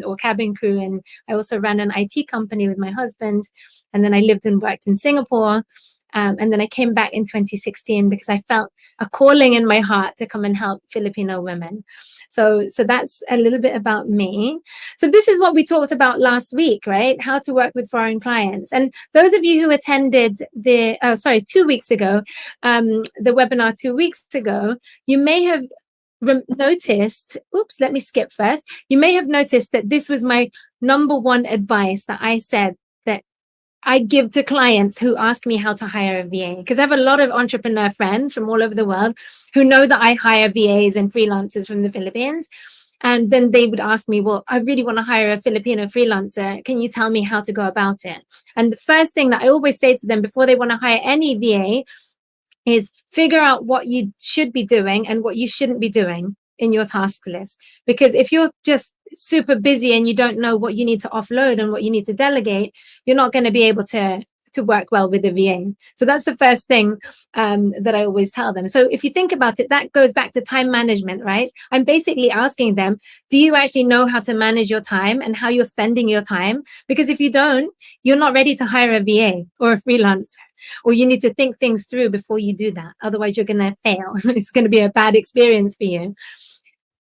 Speaker 15: or cabin crew. And I also ran an IT company with my husband. And then I lived and worked in Singapore. And then I came back in 2016 because I felt a calling in my heart to come and help Filipino women. So that's a little bit about me. So this is what we talked about last week, right? How to work with foreign clients. And those of you who attended 2 weeks ago, the webinar 2 weeks ago, you may have noticed, let me skip first. You may have noticed that this was my number one advice that I said that I give to clients who ask me how to hire a VA, because I have a lot of entrepreneur friends from all over the world who know that I hire VAs and freelancers from the Philippines. And then they would ask me, well, I really want to hire a Filipino freelancer. Can you tell me how to go about it? And the first thing that I always say to them before they want to hire any VA is figure out what you should be doing and what you shouldn't be doing in your task list. Because if you're just super busy and you don't know what you need to offload and what you need to delegate, you're not going to be able to work well with the VA. So that's the first thing that I always tell them. So if you think about it, that goes back to time management, right? I'm basically asking them, do you actually know how to manage your time and how you're spending your time? Because if you don't, you're not ready to hire a VA or a freelancer, or you need to think things through before you do that. Otherwise, you're going to fail. It's going to be a bad experience for you.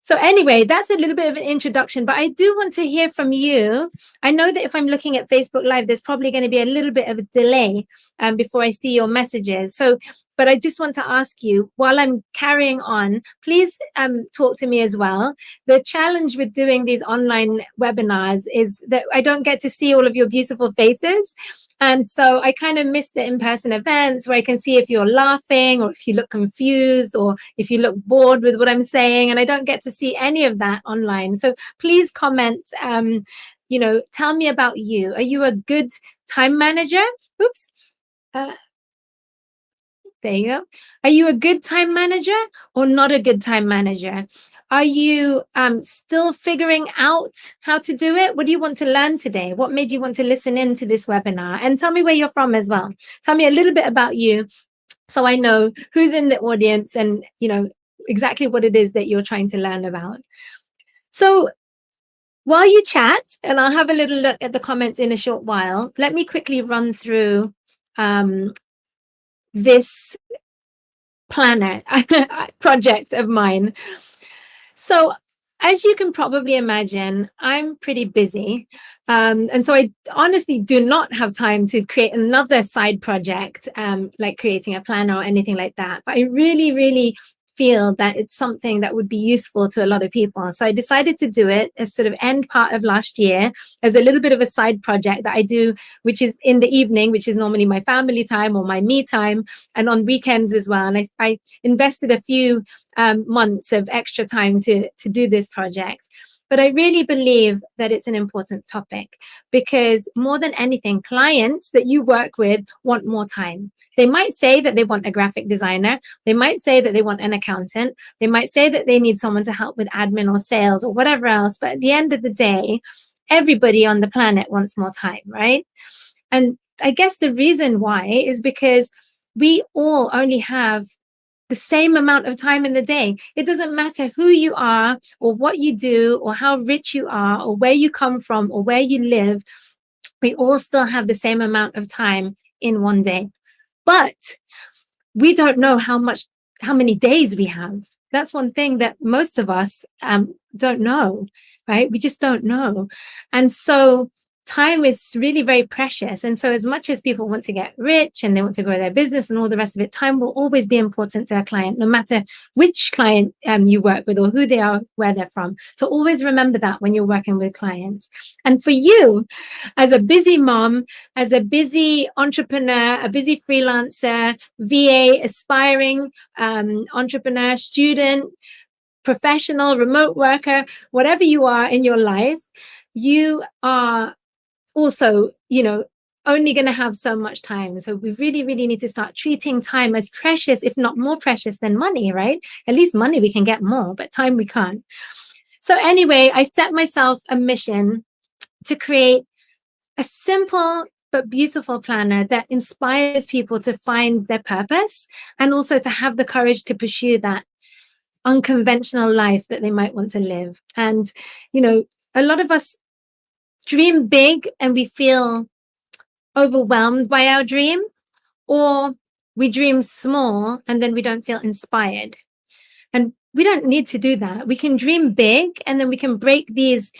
Speaker 15: So anyway, that's a little bit of an introduction, but I do want to hear from you. I know that if I'm looking at Facebook Live, there's probably going to be a little bit of a delay before I see your messages. So, but I just want to ask you, while I'm carrying on, please talk to me as well. The challenge with doing these online webinars is that I don't get to see all of your beautiful faces. And so I kind of miss the in-person events where I can see if you're laughing or if you look confused or if you look bored with what I'm saying. And I don't get to see any of that online. So please comment, you know, tell me about you. Are you a good time manager? Oops. There you go. Are you a good time manager or not a good time manager? Are you still figuring out how to do it? What do you want to learn today? What made you want to listen in to this webinar? And tell me where you're from as well. Tell me a little bit about you so I know who's in the audience and, you know, exactly what it is that you're trying to learn about. So while you chat, and I'll have a little look at the comments in a short while, let me quickly run through this planner project of mine. So as you can probably imagine, I'm pretty busy. And so I honestly do not have time to create another side project, like creating a planner or anything like that. But I really, really feel that it's something that would be useful to a lot of people. So I decided to do it as sort of end part of last year as a little bit of a side project that I do, which is in the evening, which is normally my family time or my me time, and on weekends as well. And I invested a few months of extra time to do this project. But I really believe that it's an important topic because more than anything, clients that you work with want more time. They might say that they want a graphic designer. They might say that they want an accountant. They might say that they need someone to help with admin or sales or whatever else. But at the end of the day, everybody on the planet wants more time, right? And I guess the reason why is because we all only have the same amount of time in the day. It doesn't matter who you are or what you do or how rich you are or where you come from or where you live. We all still have the same amount of time in one day. But we don't know how many days we have. That's one thing that most of us don't know, right? We just don't know. And so time is really very precious. And so as much as people want to get rich and they want to grow their business and all the rest of it, time will always be important to a client, no matter which client you work with or who they are, where they're from. So always remember that when you're working with clients. And for you, as a busy mom, as a busy entrepreneur, a busy freelancer, VA, aspiring entrepreneur, student, professional, remote worker, whatever you are in your life, you are also, you know, only going to have so much time. So we really, really need to start treating time as precious, if not more precious than money, right? At least money we can get more, but time we can't. So anyway, I set myself a mission to create a simple but beautiful planner that inspires people to find their purpose and also to have the courage to pursue that unconventional life that they might want to live. And, you know, a lot of us dream big and we feel overwhelmed by our dream, or we dream small and then we don't feel inspired. And we don't need to do that. We can dream big and then we can break these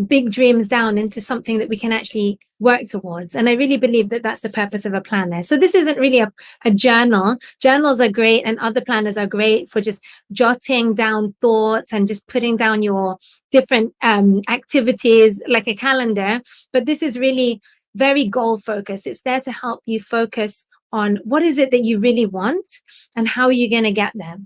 Speaker 15: big dreams down into something that we can actually work towards. And I really believe that that's the purpose of a planner. So this isn't really a journal. Journals are great and other planners are great for just jotting down thoughts and just putting down your different activities like a calendar. But this is really very goal focused. It's there to help you focus on what is it that you really want and how are you going to get there.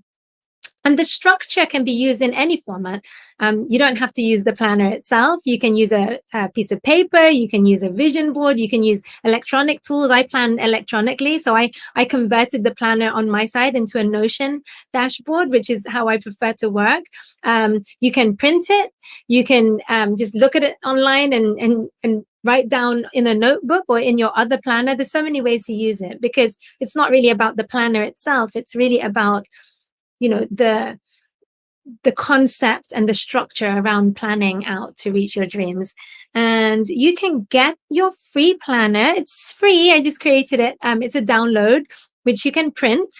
Speaker 15: And the structure can be used in any format. You don't have to use the planner itself. You can use a piece of paper. You can use a vision board. You can use electronic tools. I plan electronically. So I converted the planner on my side into a Notion dashboard, which is how I prefer to work. You can print it. You can just look at it online and write down in a notebook or in your other planner. There's so many ways to use it because it's not really about the planner itself. It's really about the concept and the structure around planning out to reach your dreams. And you can get your free planner. It's free. I just created it. It's a download, which you can print.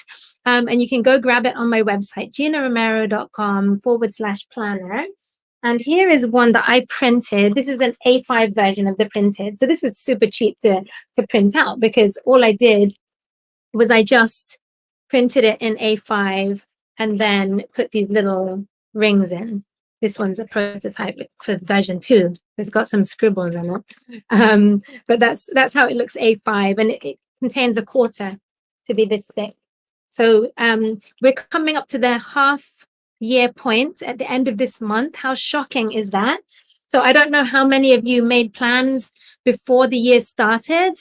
Speaker 15: And you can go grab it on my website, ginaromero.com/planner. And here is one that I printed. This is an A5 version of the printed. So this was super cheap to print out because all I did was I just printed it in A5 and then put these little rings in. This one's a prototype for version 2. It's got some scribbles on it. But that's how it looks, A5, and it contains a quarter to be this thick. So we're coming up to the half-year point at the end of this month. How shocking is that? So I don't know how many of you made plans before the year started,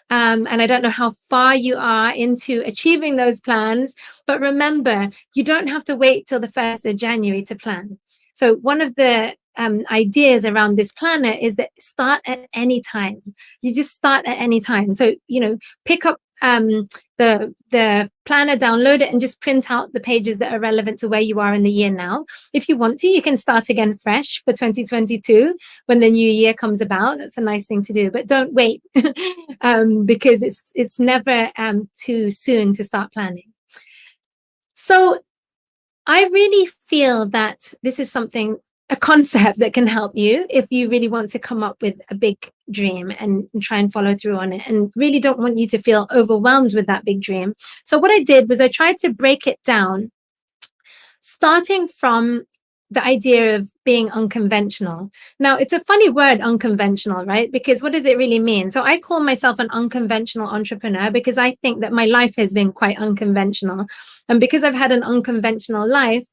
Speaker 15: and I don't know how far you are into achieving those plans, but remember, you don't have to wait till the 1st of January to plan. So one of the ideas around this planner is that start at any time. You just start at any time. So, pick up the planner, download it, and just print out the pages that are relevant to where you are in the year now. If you want to, you can start again fresh for 2022 when the new year comes about. That's a nice thing to do, but don't wait because it's never too soon to start planning. So I really feel that this is a concept that can help you if you really want to come up with a big dream and try and follow through on it, and really don't want you to feel overwhelmed with that big dream. So what I did was I tried to break it down, starting from the idea of being unconventional. Now, it's a funny word, unconventional, right? Because what does it really mean? So I call myself an unconventional entrepreneur because I think that my life has been quite unconventional. And because I've had an unconventional life,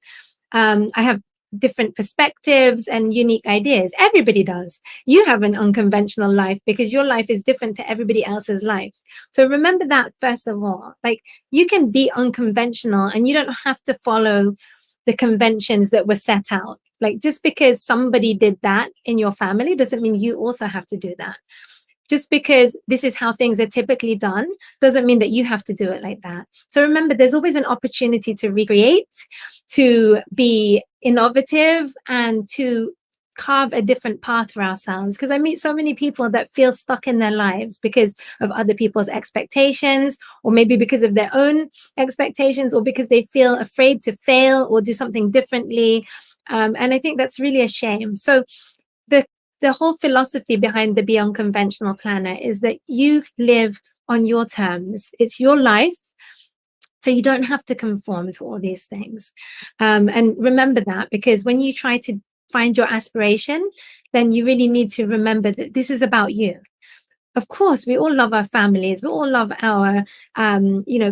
Speaker 15: I have different perspectives and unique ideas. Everybody does. You have an unconventional life because your life is different to everybody else's life. So remember that first of all. Like, you can be unconventional and you don't have to follow the conventions that were set out. Like, just because somebody did that in your family doesn't mean you also have to do that. Just because this is how things are typically done doesn't mean that you have to do it like that. So remember, there's always an opportunity to recreate, to be innovative, and to carve a different path for ourselves. Because I meet so many people that feel stuck in their lives because of other people's expectations, or maybe because of their own expectations, or because they feel afraid to fail or do something differently. And I think that's really a shame. So the whole philosophy behind the Be Unconventional Planner is that you live on your terms. It's your life, so you don't have to conform to all these things. And remember that, because when you try to find your aspiration, then you really need to remember that this is about you. Of course, we all love our families. We all love our,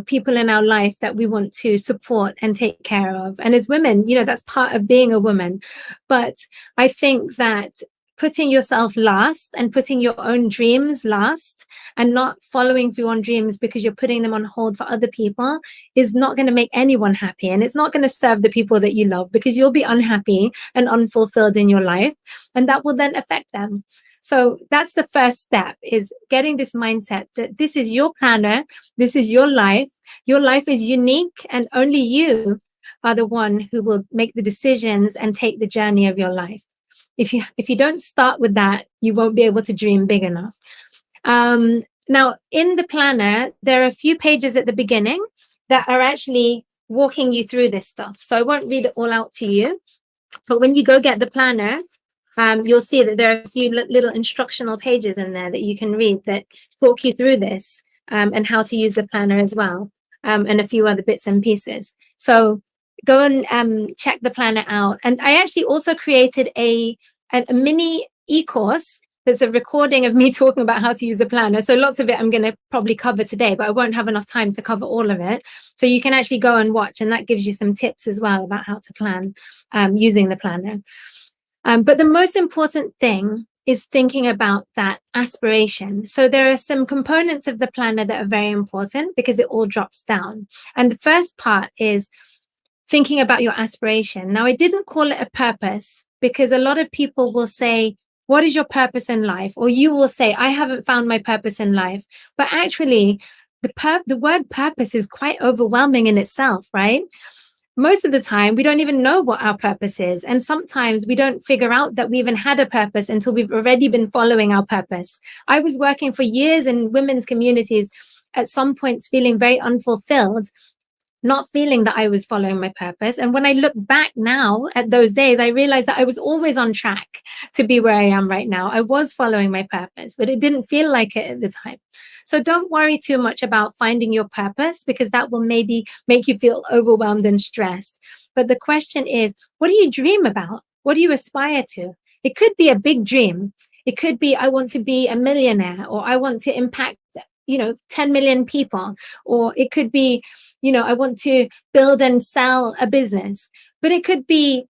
Speaker 15: people in our life that we want to support and take care of. And as women, that's part of being a woman. But I think that putting yourself last and putting your own dreams last and not following through on dreams because you're putting them on hold for other people is not going to make anyone happy. And it's not going to serve the people that you love, because you'll be unhappy and unfulfilled in your life. And that will then affect them. So that's the first step, is getting this mindset that this is your planner. This is your life. Your life is unique, and only you are the one who will make the decisions and take the journey of your life. If you don't start with that, you won't be able to dream big enough. Now, in the planner, there are a few pages at the beginning that are actually walking you through this stuff. So I won't read it all out to you. But when you go get the planner, you'll see that there are a few little instructional pages in there that you can read that talk you through this and how to use the planner as well, and a few other bits and pieces. So go and check the planner out. And I actually also created a mini e-course there's a recording of me talking about how to use a planner. So lots of it I'm going to probably cover today, but I won't have enough time to cover all of it. So you can actually go and watch, and that gives you some tips as well about how to plan using the planner. But the most important thing is thinking about that aspiration. So there are some components of the planner that are very important because it all drops down. And the first part is thinking about your aspiration. Now, I didn't call it a purpose because a lot of people will say, what is your purpose in life? Or you will say, I haven't found my purpose in life. But actually, the word purpose is quite overwhelming in itself, right? Most of the time, we don't even know what our purpose is. And sometimes we don't figure out that we even had a purpose until we've already been following our purpose. I was working for years in women's communities, at some points feeling very unfulfilled, not feeling that I was following my purpose. And when I look back now at those days, I realized that I was always on track to be where I am right now. I was following my purpose, but it didn't feel like it at the time. So don't worry too much about finding your purpose, because that will maybe make you feel overwhelmed and stressed. But the question is, what do you dream about? What do you aspire to? It could be a big dream. It could be, I want to be a millionaire, or I want to impact 10 million people, or it could be, I want to build and sell a business. But it could be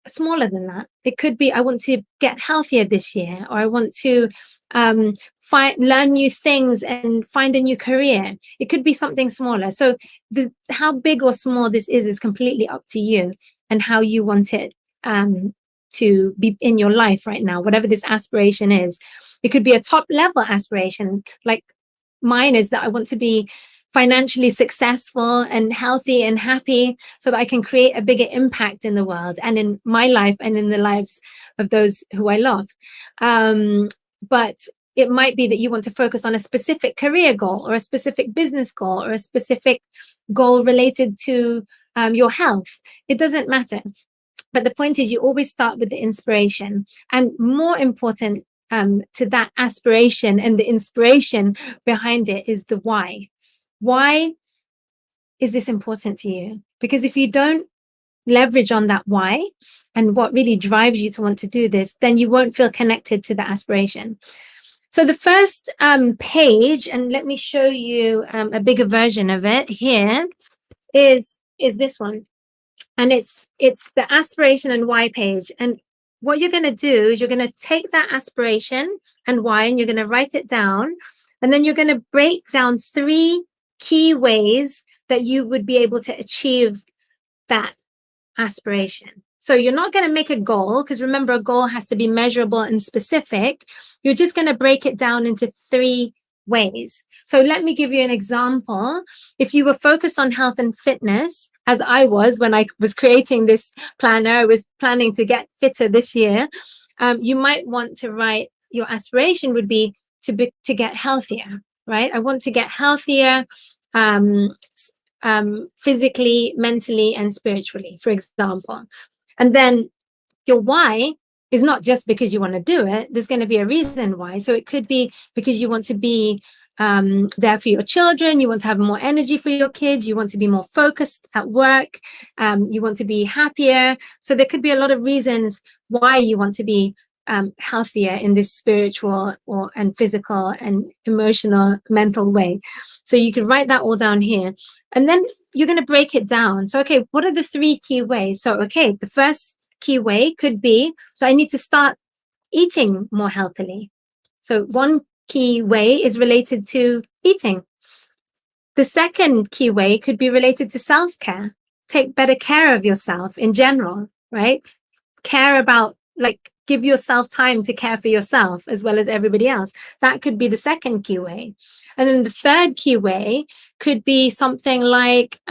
Speaker 15: smaller than that. It could be, I want to get healthier this year, or I want to learn new things and find a new career. It could be something smaller. So how big or small this is completely up to you and how you want it to be in your life right now, whatever this aspiration is. It could be a top level aspiration, like mine is that I want to be financially successful and healthy and happy so that I can create a bigger impact in the world and in my life and in the lives of those who I love. But it might be that you want to focus on a specific career goal, or a specific business goal, or a specific goal related to your health. It doesn't matter. But the point is, you always start with the inspiration. And more important to that aspiration and the inspiration behind it is the why. Why is this important to you? Because if you don't leverage on that why and what really drives you to want to do this, then you won't feel connected to the aspiration. So the first page, and let me show you a bigger version of it here, is this one. And it's the aspiration and why page. And what you're going to do is you're going to take that aspiration and why, and you're going to write it down. And then you're going to break down 3 key ways that you would be able to achieve that aspiration. So you're not going to make a goal, because remember, a goal has to be measurable and specific. You're just going to break it down into 3 ways. So let me give you an example. If you were focused on health and fitness, as I was when I was creating this planner, I was planning to get fitter this year. You might want to write, your aspiration would be to get healthier, right? I want to get healthier physically, mentally, and spiritually, for example. And then your why is not just because you want to do it. There's going to be a reason why. So it could be because you want to be there for your children, you want to have more energy for your kids, you want to be more focused at work, you want to be happier. So there could be a lot of reasons why you want to be healthier in this spiritual and physical and emotional, mental way. So you could write that all down here. And then you're going to break it down. So, okay, what are the 3 key ways? So, okay, the first key way could be that I need to start eating more healthily. So one key way is related to eating. The second key way could be related to self-care. Take better care of yourself in general, right? Care about, give yourself time to care for yourself as well as everybody else. That could be the second key way. And then the third key way could be something like,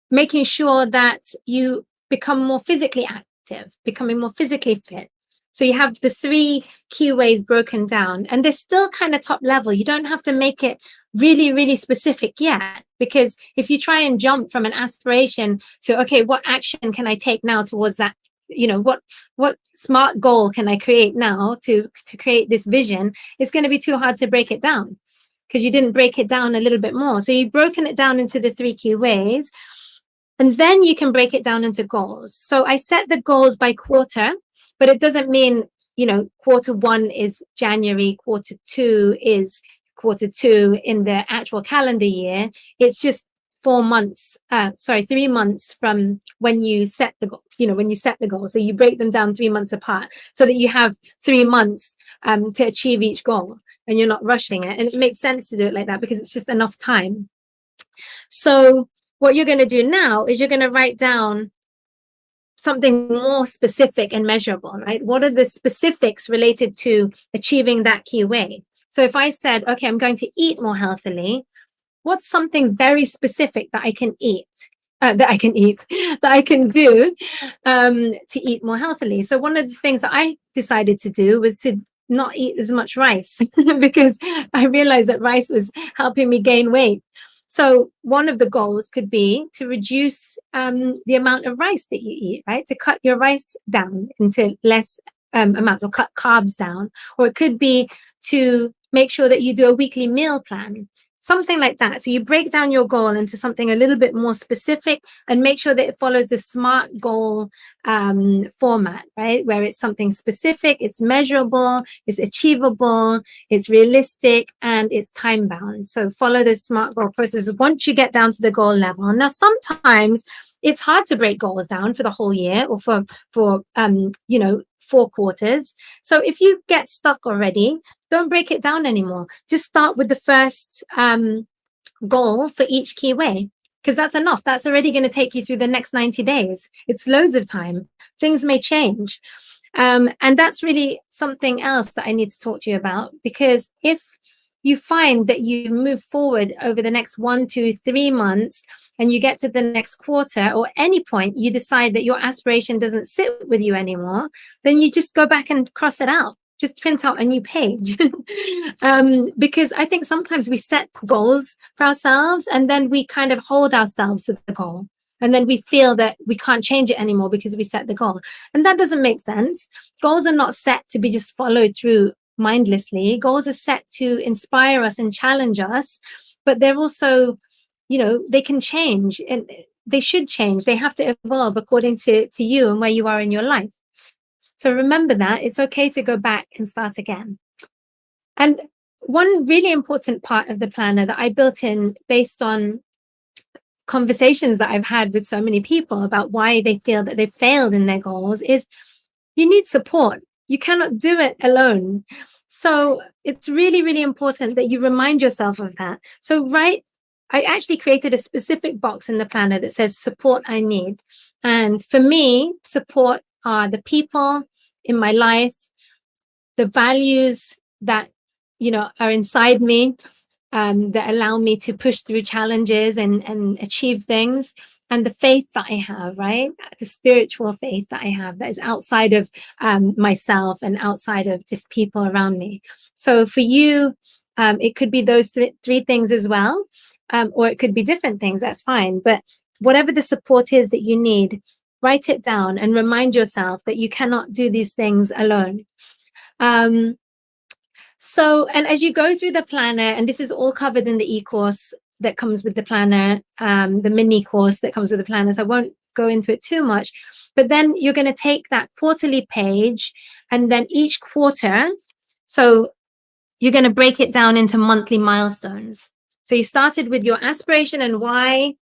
Speaker 15: making sure that you become more physically active, becoming more physically fit. So you have the 3 key ways broken down, and they're still kind of top level. You don't have to make it really, really specific yet, because if you try and jump from an aspiration to, okay, what action can I take now towards that? What smart goal can I create now to create this vision? It's going to be too hard to break it down because you didn't break it down a little bit more. So you've broken it down into the 3 key ways. And then you can break it down into goals. So I set the goals by quarter. But it doesn't mean, quarter one is January, quarter two is quarter two in the actual calendar year. It's just 3 months from when you set the goal, when you set the goal. So you break them down 3 months apart so that you have 3 months to achieve each goal and you're not rushing it. And it makes sense to do it like that because it's just enough time. So what you're going to do now is you're going to write down something more specific and measurable, right? What are the specifics related to achieving that key way? So if I said, okay, I'm going to eat more healthily, what's something very specific that I can eat, that I can do to eat more healthily? So one of the things that I decided to do was to not eat as much rice because I realized that rice was helping me gain weight. So one of the goals could be to reduce the amount of rice that you eat, right? To cut your rice down into less amounts, or cut carbs down. Or it could be to make sure that you do a weekly meal plan, something like that. So you break down your goal into something a little bit more specific and make sure that it follows the SMART goal format, right? Where it's something specific, it's measurable, it's achievable, it's realistic, and it's time bound. So follow the SMART goal process once you get down to the goal level. Now, sometimes it's hard to break goals down for the whole year or for 4 quarters. So if you get stuck already, don't break it down anymore. Just start with the first goal for each key way, because that's enough. That's already going to take you through the next 90 days. It's loads of time. Things may change. And that's really something else that I need to talk to you about, because if you find that you move forward over the next 1, 2, 3 months and you get to the next quarter, or any point you decide that your aspiration doesn't sit with you anymore, then you just go back and cross it out. Just print out a new page. Because I think sometimes we set goals for ourselves and then we kind of hold ourselves to the goal. And then we feel that we can't change it anymore because we set the goal. And that doesn't make sense. Goals are not set to be just followed through mindlessly. Goals are set to inspire us and challenge us, but they're also, they can change and they should change. They have to evolve according to you and where you are in your life. So remember that it's okay to go back and start again. And one really important part of the planner that I built in based on conversations that I've had with so many people about why they feel that they've failed in their goals is you need support. You cannot do it alone. So it's really, really important that you remind yourself of that. So I actually created a specific box in the planner that says support I need. And for me, support are the people in my life, the values that, are inside me, that allow me to push through challenges and achieve things, and the faith that I have, right? The spiritual faith that I have that is outside of myself and outside of just people around me. So for you, it could be those three things as well, or it could be different things, that's fine. But whatever the support is that you need, write it down and remind yourself that you cannot do these things alone. And as you go through the planner, and this is all covered in the e-course that comes with the planner, the mini course that comes with the planner, so I won't go into it too much, but then you're going to take that quarterly page and then each quarter, so you're going to break it down into monthly milestones. So you started with your aspiration and why,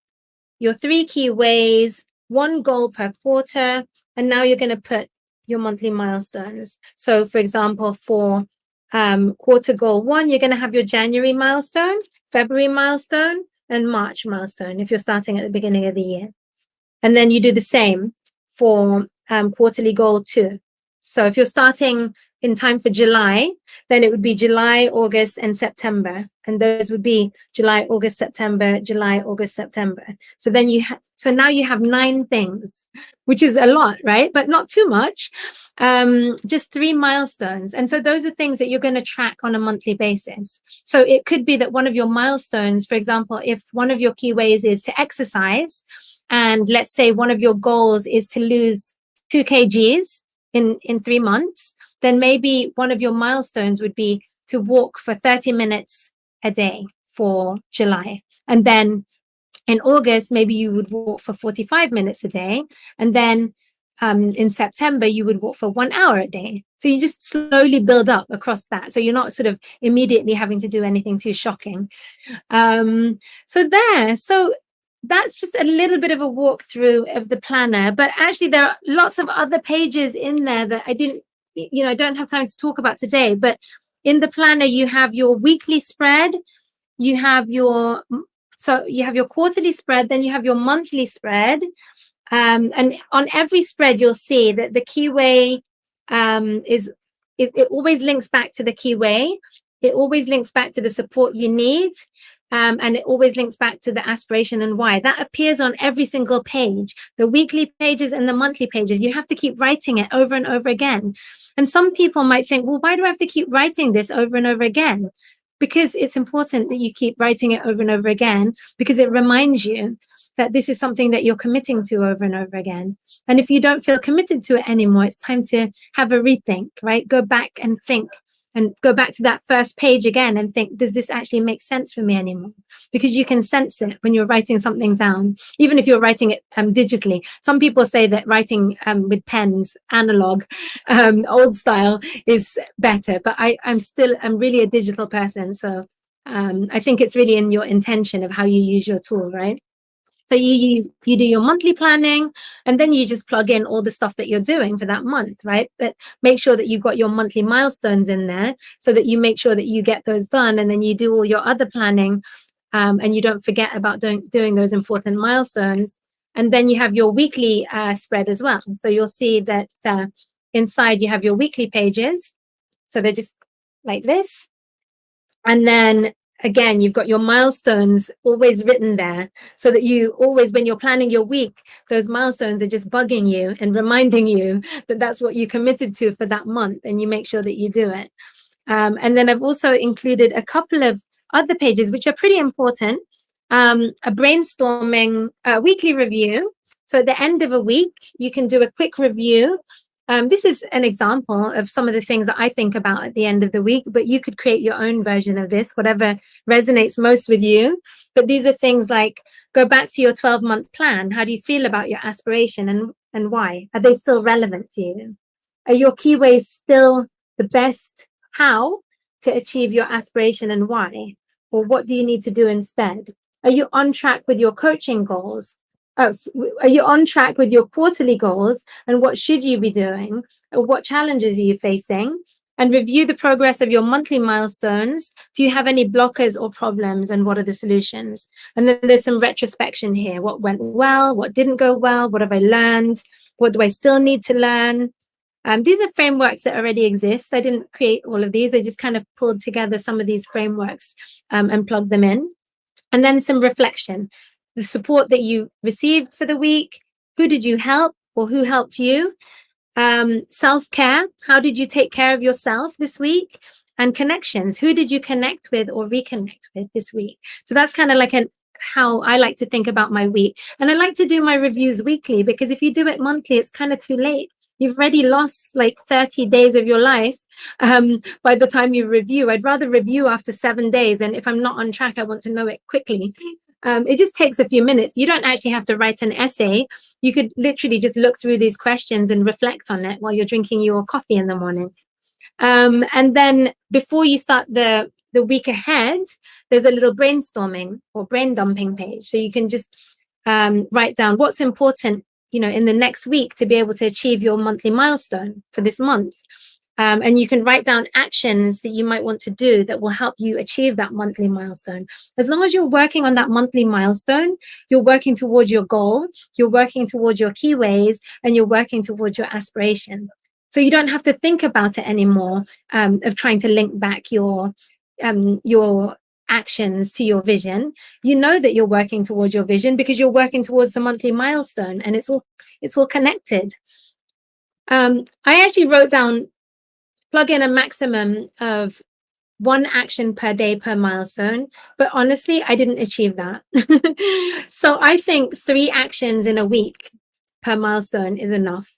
Speaker 15: your 3 key ways, 1 goal per quarter, and now you're going to put your monthly milestones. So for example, for quarter goal 1, you're going to have your January milestone, February milestone, and March milestone if you're starting at the beginning of the year. And then you do the same for quarterly goal 2. So if you're starting in time for July, then it would be July, August, and September. And those would be July, August, September, July, August, September. So then so now you have 9 things, which is a lot, right? But not too much, just 3 milestones. And so those are things that you're going to track on a monthly basis. So it could be that one of your milestones, for example, if one of your key ways is to exercise, and let's say one of your goals is to lose 2 kgs in 3 months, then maybe one of your milestones would be to walk for 30 minutes a day for July. And then in August, maybe you would walk for 45 minutes a day. And then in September, you would walk for 1 hour a day. So you just slowly build up across that. So you're not sort of immediately having to do anything too shocking. So that's just a little bit of a walkthrough of the planner. But actually, there are lots of other pages in there that I don't have time to talk about today. But in the planner, you have your weekly spread, you have your quarterly spread, then you have your monthly spread. And on every spread, you'll see that the keyway it always links back to the keyway. It always links back to the support you need. And it always links back to the aspiration and why. That appears on every single page, the weekly pages and the monthly pages. You have to keep writing it over and over again. And some people might think, well, why do I have to keep writing this over and over again? Because it's important that you keep writing it over and over again, because it reminds you that this is something that you're committing to over and over again. And if you don't feel committed to it anymore, it's time to have a rethink, right? Go back and think, and go back to that first page again and think, does this actually make sense for me anymore? Because you can sense it when you're writing something down, even if you're writing it digitally. Some people say that writing with pens, analog, old style, is better, but I'm really a digital person. So I think it's really in your intention of how you use your tool, right? So you do your monthly planning, and then you just plug in all the stuff that you're doing for that month, right? But make sure that you've got your monthly milestones in there, so that you make sure that you get those done, and then you do all your other planning, and you don't forget about doing those important milestones. And then you have your weekly spread as well. So you'll see that inside you have your weekly pages. So they're just like this. And then again, you've got your milestones always written there, so that you always, when you're planning your week, those milestones are just bugging you and reminding you that that's what you committed to for that month, and you make sure that you do it. And then I've also included a couple of other pages which are pretty important. A brainstorming weekly review. So at the end of a week, you can do a quick review. This is an example of some of the things that I think about at the end of the week, but you could create your own version of this, whatever resonates most with you. But these are things like, go back to your 12-month plan. How do you feel about your aspiration, and why? Are they still relevant to you? Are your keyways still the best how to achieve your aspiration, and why? Or what do you need to do instead? Are you on track with your coaching goals? Are you on track with your quarterly goals, and what should you be doing? Or what challenges are you facing? And review the progress of your monthly milestones. Do you have any blockers or problems, and what are the solutions? And then there's some retrospection here. What went well? What didn't go well? What have I learned? What do I still need to learn? These are frameworks that already exist. I didn't create all of these. I just kind of pulled together some of these frameworks and plugged them in. And then some reflection. The support that you received for the week. Who did you help, or who helped you? Self-care. How did you take care of yourself this week? And connections. Who did you connect with or reconnect with this week? So that's kind of like how I like to think about my week. And I like to do my reviews weekly, because if you do it monthly, it's kind of too late. You've already lost like 30 days of your life by the time you review. I'd rather review after 7 days. And if I'm not on track, I want to know it quickly. It just takes a few minutes. You don't actually have to write an essay. You could literally just look through these questions and reflect on it while you're drinking your coffee in the morning. And then before you start the week ahead, there's a little brainstorming or brain dumping page. So you can just write down what's important, in the next week to be able to achieve your monthly milestone for this month. And you can write down actions that you might want to do that will help you achieve that monthly milestone. As long as you're working on that monthly milestone, you're working towards your goal, you're working towards your keyways, and you're working towards your aspiration. So you don't have to think about it anymore, of trying to link back your actions to your vision. You know that you're working towards your vision because you're working towards the monthly milestone, and it's all connected. I actually wrote down, plug in a maximum of 1 action per day per milestone, but honestly, I didn't achieve that. So I think 3 actions in a week per milestone is enough.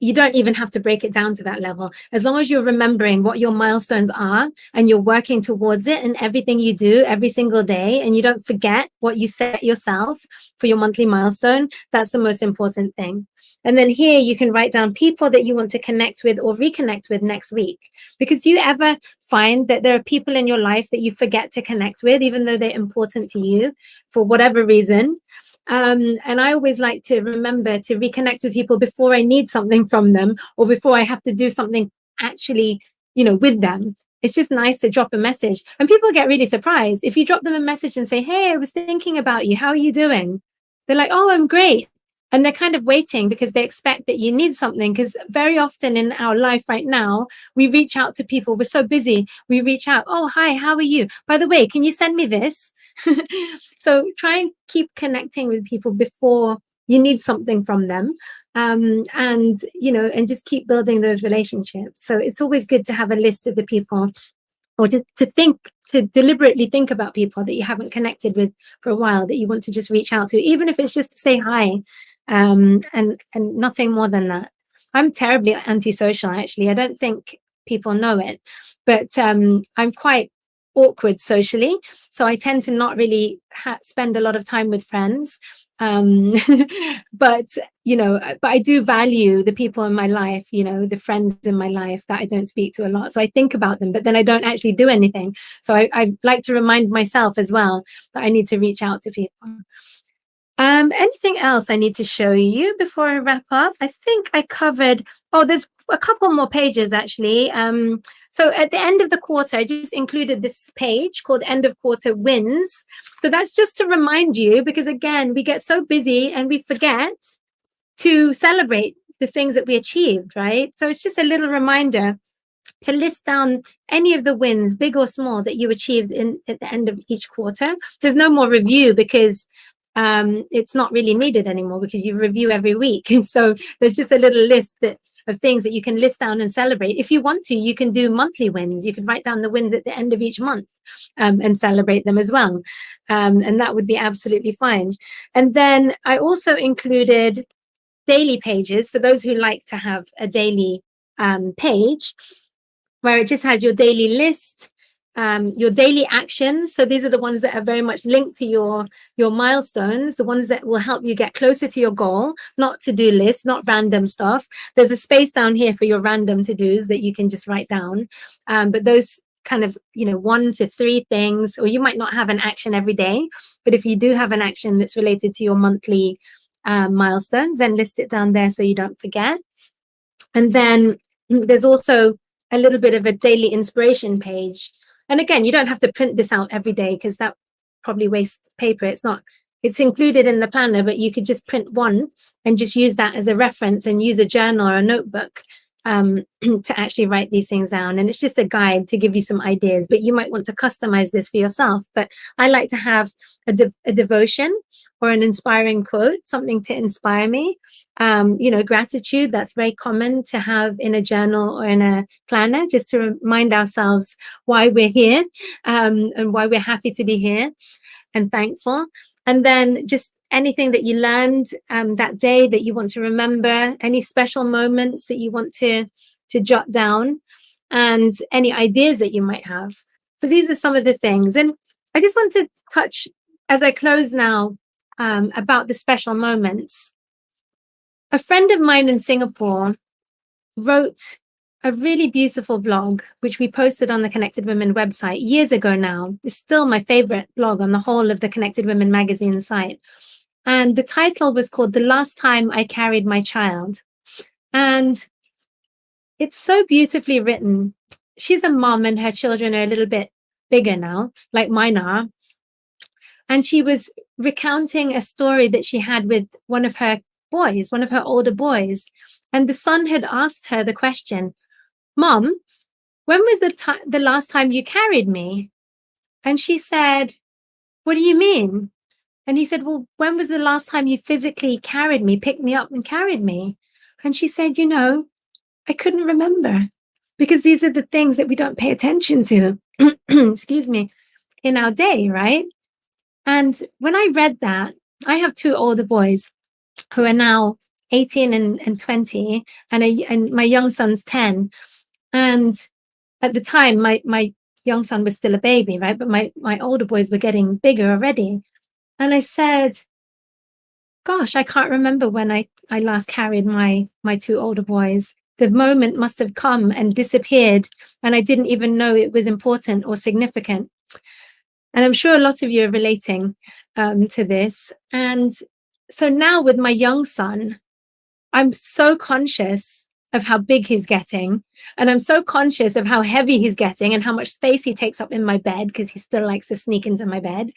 Speaker 15: you don't even have to break it down to that level. As long as you're remembering what your milestones are and you're working towards it in everything you do every single day, and you don't forget what you set yourself for your monthly milestone, that's the most important thing. And then here you can write down people that you want to connect with or reconnect with next week. Because do you ever find that there are people in your life that you forget to connect with, even though they're important to you for whatever reason? And I always like to remember to reconnect with people before I need something from them, or before I have to do something actually, with them. It's just nice to drop a message. And people get really surprised if you drop them a message and say, hey, I was thinking about you. How are you doing? They're like, oh, I'm great. And they're kind of waiting because they expect that you need something. Because very often in our life right now, we reach out to people. We're so busy. We reach out. Oh, hi, how are you? By the way, can you send me this? So try and keep connecting with people before you need something from them. And just keep building those relationships. So it's always good to have a list of the people, or to deliberately think about people that you haven't connected with for a while, that you want to just reach out to, even if it's just to say hi, and nothing more than that. I'm terribly antisocial, actually. I don't think people know it, but I'm quite awkward socially, so I tend to not really spend a lot of time with friends. But I do value the people in my life, the friends in my life that I don't speak to a lot. So I think about them, but then I don't actually do anything. So I like to remind myself as well that I need to reach out to people. Anything else I need to show you before I wrap up? I think I covered, there's a couple more pages actually. So at the end of the quarter, I just included this page called End of Quarter Wins. So that's just to remind you, because again, we get so busy and we forget to celebrate the things that we achieved, right? So it's just a little reminder to list down any of the wins, big or small, that you achieved at the end of each quarter. There's no more review because it's not really needed anymore, because you review every week. So there's just a little list of things that you can list down and celebrate. If you want to, you can do monthly wins. You can write down the wins at the end of each month and celebrate them as well. And that would be absolutely fine. And then I also included daily pages for those who like to have a daily page, where it just has your daily list, your daily actions. So these are the ones that are very much linked to your milestones, the ones that will help you get closer to your goal, not to-do list, not random stuff. There's a space down here for your random to-dos that you can just write down. But those kind of, 1 to 3 things, or you might not have an action every day, but if you do have an action that's related to your monthly milestones, then list it down there so you don't forget. And then there's also a little bit of a daily inspiration page. And again, you don't have to print this out every day, because that probably wastes paper. It's included in the planner, but you could just print one and just use that as a reference and use a journal or a notebook to actually write these things down. And it's just a guide to give you some ideas, but you might want to customize this for yourself. But I like to have a devotion or an inspiring quote, something to inspire me. Gratitude, that's very common to have in a journal or in a planner, just to remind ourselves why we're here, and why we're happy to be here and thankful. And then just anything that you learned that day that you want to remember, any special moments that you want to jot down, and any ideas that you might have. So these are some of the things. And I just want to touch, as I close now, about the special moments. A friend of mine in Singapore wrote a really beautiful blog, which we posted on the Connected Women website years ago now. It's still my favorite blog on the whole of the Connected Women magazine site. And the title was called The Last Time I Carried My Child. And it's so beautifully written. She's a mom and her children are a little bit bigger now, like mine are. And she was recounting a story that she had with one of her boys, one of her older boys. And the son had asked her the question, Mom, when was the last time you carried me? And she said, what do you mean? And he said, well, when was the last time you physically carried me, picked me up and carried me? And she said, I couldn't remember, because these are the things that we don't pay attention to, excuse me, in our day, right? And when I read that, I have 2 older boys who are now 18 and 20, and my young son's 10. And at the time, my young son was still a baby, right? But my older boys were getting bigger already. And I said, gosh, I can't remember when I last carried my two older boys. The moment must have come and disappeared, and I didn't even know it was important or significant. And I'm sure a lot of you are relating to this. And so now with my young son, I'm so conscious of how big he's getting. And I'm so conscious of how heavy he's getting and how much space he takes up in my bed, because he still likes to sneak into my bed.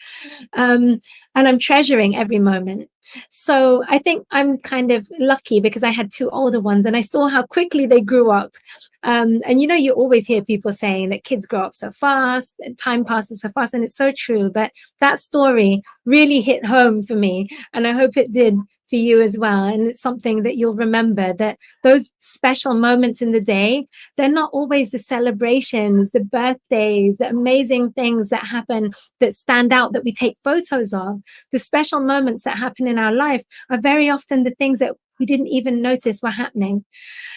Speaker 15: And I'm treasuring every moment. So I think I'm kind of lucky because I had two older ones and I saw how quickly they grew up. And you know, you always hear people saying that kids grow up so fast, and time passes so fast, and it's so true. But that story really hit home for me, and I hope it did for you as well. And it's something that you'll remember, that those special moments in the day, they're not always the celebrations, the birthdays, the amazing things that happen that stand out that we take photos of. The special moments that happen in our life are very often the things that we didn't even notice were happening.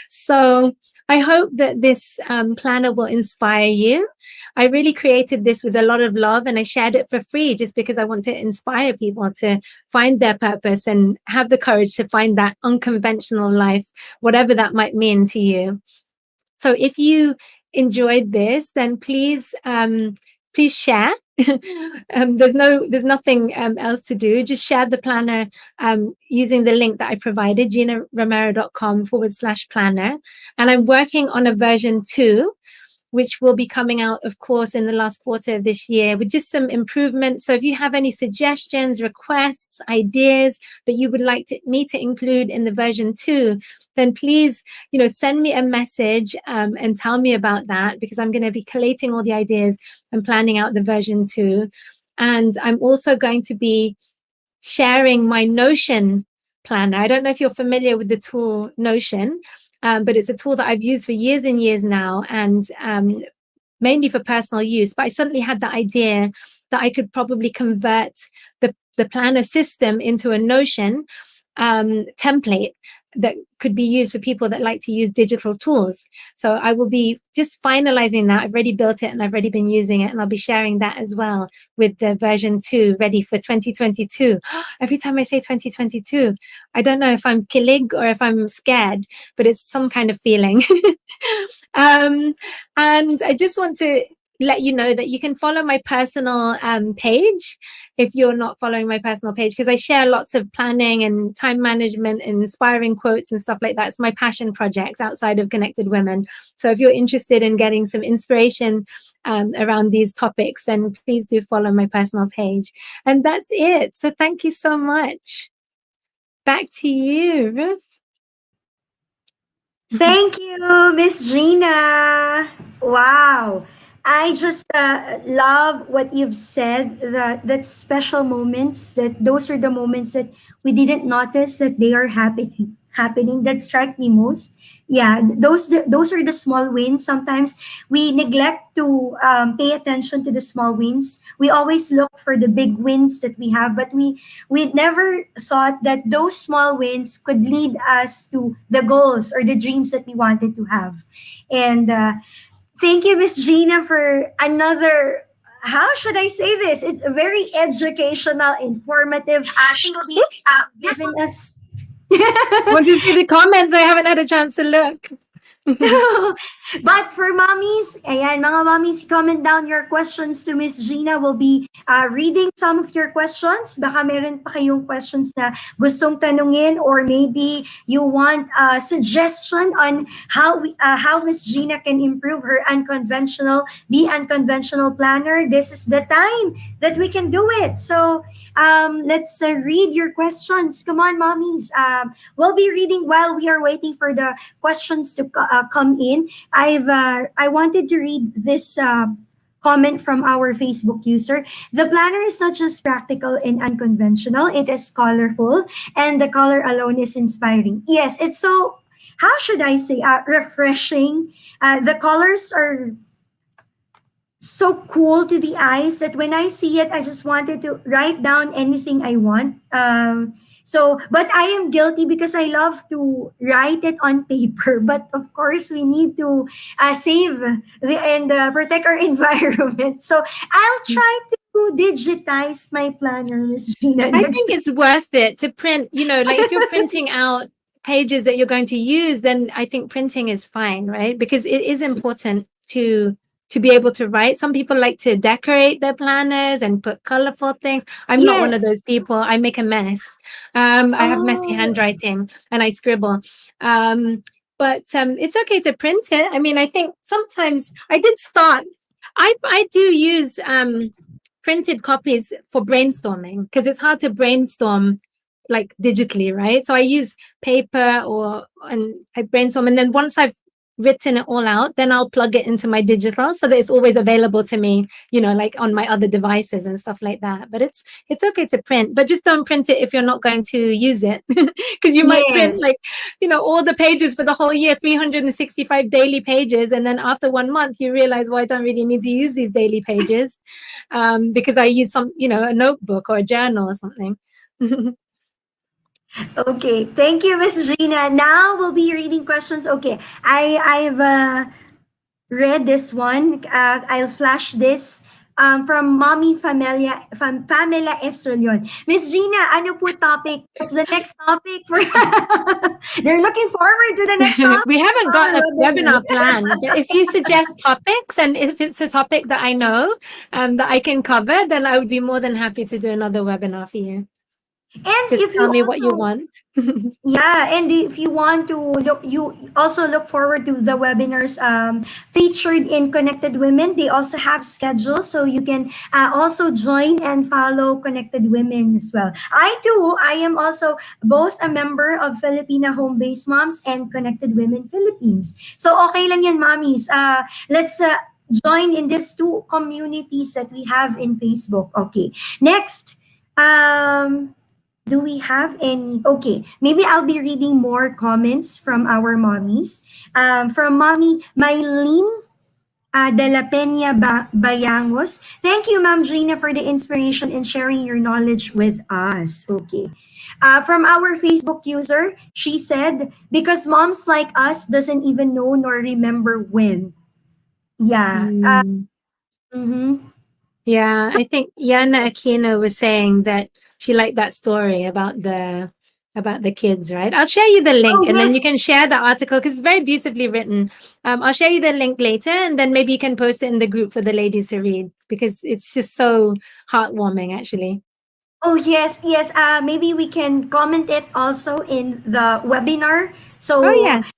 Speaker 15: So I hope that this planner will inspire you. I really created this with a lot of love, and I shared it for free just because I want to inspire people to find their purpose and have the courage to find that unconventional life, whatever that might mean to you. So if you enjoyed this, then please share. There's nothing else to do. Just share the planner using the link that I provided, ginaromero.com/planner. And I'm working on a version 2, which will be coming out, of course, in the last quarter of this year with just some improvements. So if you have any suggestions, requests, ideas that you would like me to include in the version 2, then please, send me a message and tell me about that, because I'm going to be collating all the ideas and planning out the version 2. And I'm also going to be sharing my Notion planner. I don't know if you're familiar with the tool Notion, but it's a tool that I've used for years and years now, and mainly for personal use. But I suddenly had the idea that I could probably convert the planner system into a Notion template that could be used for people that like to use digital tools. So I will be just finalizing that. I've already built it and I've already been using it, and I'll be sharing that as well with the version 2 ready for 2022. Every time I say 2022, I don't know if I'm kilig or if I'm scared, but it's some kind of feeling. And I just want to let you know that you can follow my personal page if you're not following my personal page, because I share lots of planning and time management and inspiring quotes and stuff like that. It's my passion project outside of Connected Women. So if you're interested in getting some inspiration around these topics, then please do follow my personal page. And that's it. So thank you so much. Back to you, Ruth.
Speaker 13: Thank you, Ms.Gina. Wow. I just love what you've said, that special moments, that those are the moments that we didn't notice that they are happening that strike me most. Yeah, those are the small wins. Sometimes we neglect to pay attention to the small wins. We always look for the big wins that we have, but we never thought that those small wins could lead us to the goals or the dreams that we wanted to have. And thank you, Miss Gina, for another. How should I say this? It's very educational, informative. Actually, giving us.
Speaker 15: Want to see the comments? I haven't had a chance to look.
Speaker 13: But for mommies, ayan, mga mommies, comment down your questions to Miss Gina. We'll be reading some of your questions. Baka meron pa kayong questions na gustong tanungin, or maybe you want a suggestion on how Miss Gina can improve her unconventional planner. This is the time that we can do it. So let's read your questions. Come on, mommies. We'll be reading while we are waiting for the questions to come in. I wanted to read this comment from our Facebook user. The planner is not just practical and unconventional, it is colorful, and the color alone is inspiring. Yes, it's so, how should I say, refreshing. The colors are so cool to the eyes that when I see it, I just wanted to write down anything I want. So, but I am guilty because I love to write it on paper. But of course, we need to save and protect our environment. So I'll try to digitize my planner, Miss Gina.
Speaker 15: I think it's worth it to print, like if you're printing out pages that you're going to use, then I think printing is fine, right? Because it is important to be able to write. Some people like to decorate their planners and put colorful things. I'm not one of those people. I make a mess. I have messy handwriting and I scribble. But it's okay to print it. I mean, I think sometimes I did start. I do use printed copies for brainstorming because it's hard to brainstorm like digitally, right? So I use paper and I brainstorm, and then once I've written it all out, then I'll plug it into my digital so that it's always available to me, like on my other devices and stuff like that. But it's okay to print, but just don't print it if you're not going to use it, because you might print all the pages for the whole year, 365 daily pages, and then after 1 month you realize, well, I don't really need to use these daily pages because I use some, a notebook or a journal or something.
Speaker 13: Okay, thank you, Ms. Gina. Now we'll be reading questions. Okay, I've read this one. I'll flash this from Mommy Familia Pamela Estrelion. Ms. Gina, ano po topic? What's the next topic? They're looking forward to the next topic.
Speaker 15: We haven't got a webinar plan. If you suggest topics, and if it's a topic that I know that I can cover, then I would be more than happy to do another webinar for you.
Speaker 13: And
Speaker 15: just
Speaker 13: if
Speaker 15: tell
Speaker 13: you
Speaker 15: me
Speaker 13: also,
Speaker 15: what you want.
Speaker 13: Yeah, and if you want to look, you also look forward to the webinars featured in Connected Women. They also have schedules, so you can also join and follow Connected Women as well. I am also both a member of Filipina Home-Based Moms and Connected Women Philippines. So okay lang yan, mommies. Let's join in these two communities that we have in Facebook. Okay, next. Do we have any? Okay, maybe I'll be reading more comments from our mommies. From Mommy Mylene de la Peña Bayangos. Thank you, Ma'am Gina, for the inspiration and sharing your knowledge with us. Okay. From our Facebook user, she said, because moms like us doesn't even know nor remember when. Yeah.
Speaker 15: Yeah, I think Yana Aquino was saying that she liked that story about the kids, right? I'll share you the link, and then you can share the article because it's very beautifully written. I'll share you the link later, and then maybe you can post it in the group for the ladies to read because it's just so heartwarming, actually.
Speaker 13: Oh, yes. Maybe we can comment it also in the webinar. So, yes.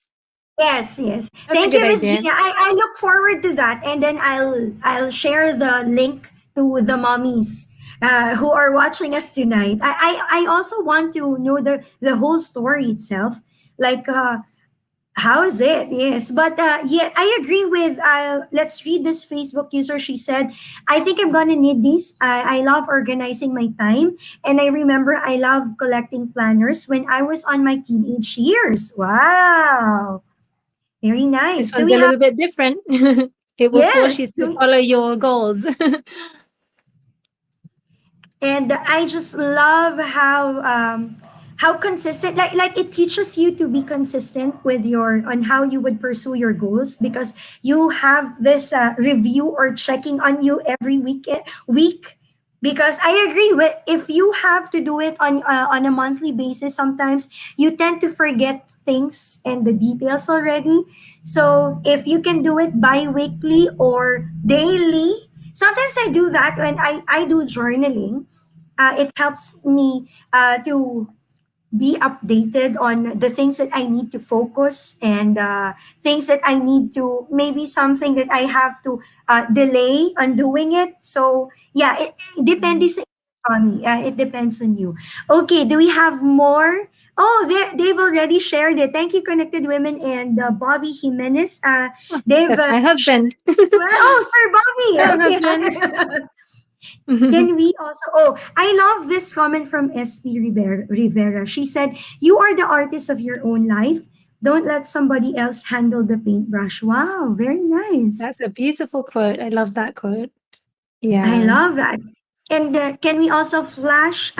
Speaker 13: Thank you, Ms. Gina. I look forward to that, and then I'll share the link to the mommies who are watching us tonight. I also want to know the whole story itself, like how is it? Yes, but yeah, I agree with. Let's read this Facebook user. She said, "I think I'm gonna need this. I love organizing my time, and I remember I love collecting planners when I was on my teenage years. Wow." Very nice.
Speaker 15: This one's a little bit different. It will force you to follow your goals.
Speaker 13: And I just love how consistent, like it teaches you to be consistent with on how you would pursue your goals, because you have this review or checking on you every week. Because I agree with, if you have to do it on a monthly basis, sometimes you tend to forget things and the details already. So if you can do it bi-weekly or daily, sometimes I do that when I do journaling. It helps me to be updated on the things that I need to focus, and things that I need to, maybe something that I have to delay on doing it. So yeah, it depends on me. It depends on you. Okay, do we have more? Oh, they've already shared it. Thank you, Connected Women and Bobby Jimenez. They've
Speaker 15: That's my husband.
Speaker 13: Sir Bobby.
Speaker 15: Husband.
Speaker 13: Can we also, I love this comment from SP Rivera. She said, "You are the artist of your own life. Don't let somebody else handle the paintbrush." Wow, very nice.
Speaker 15: That's a beautiful quote. I love that quote. Yeah.
Speaker 13: I love that. And can we also flash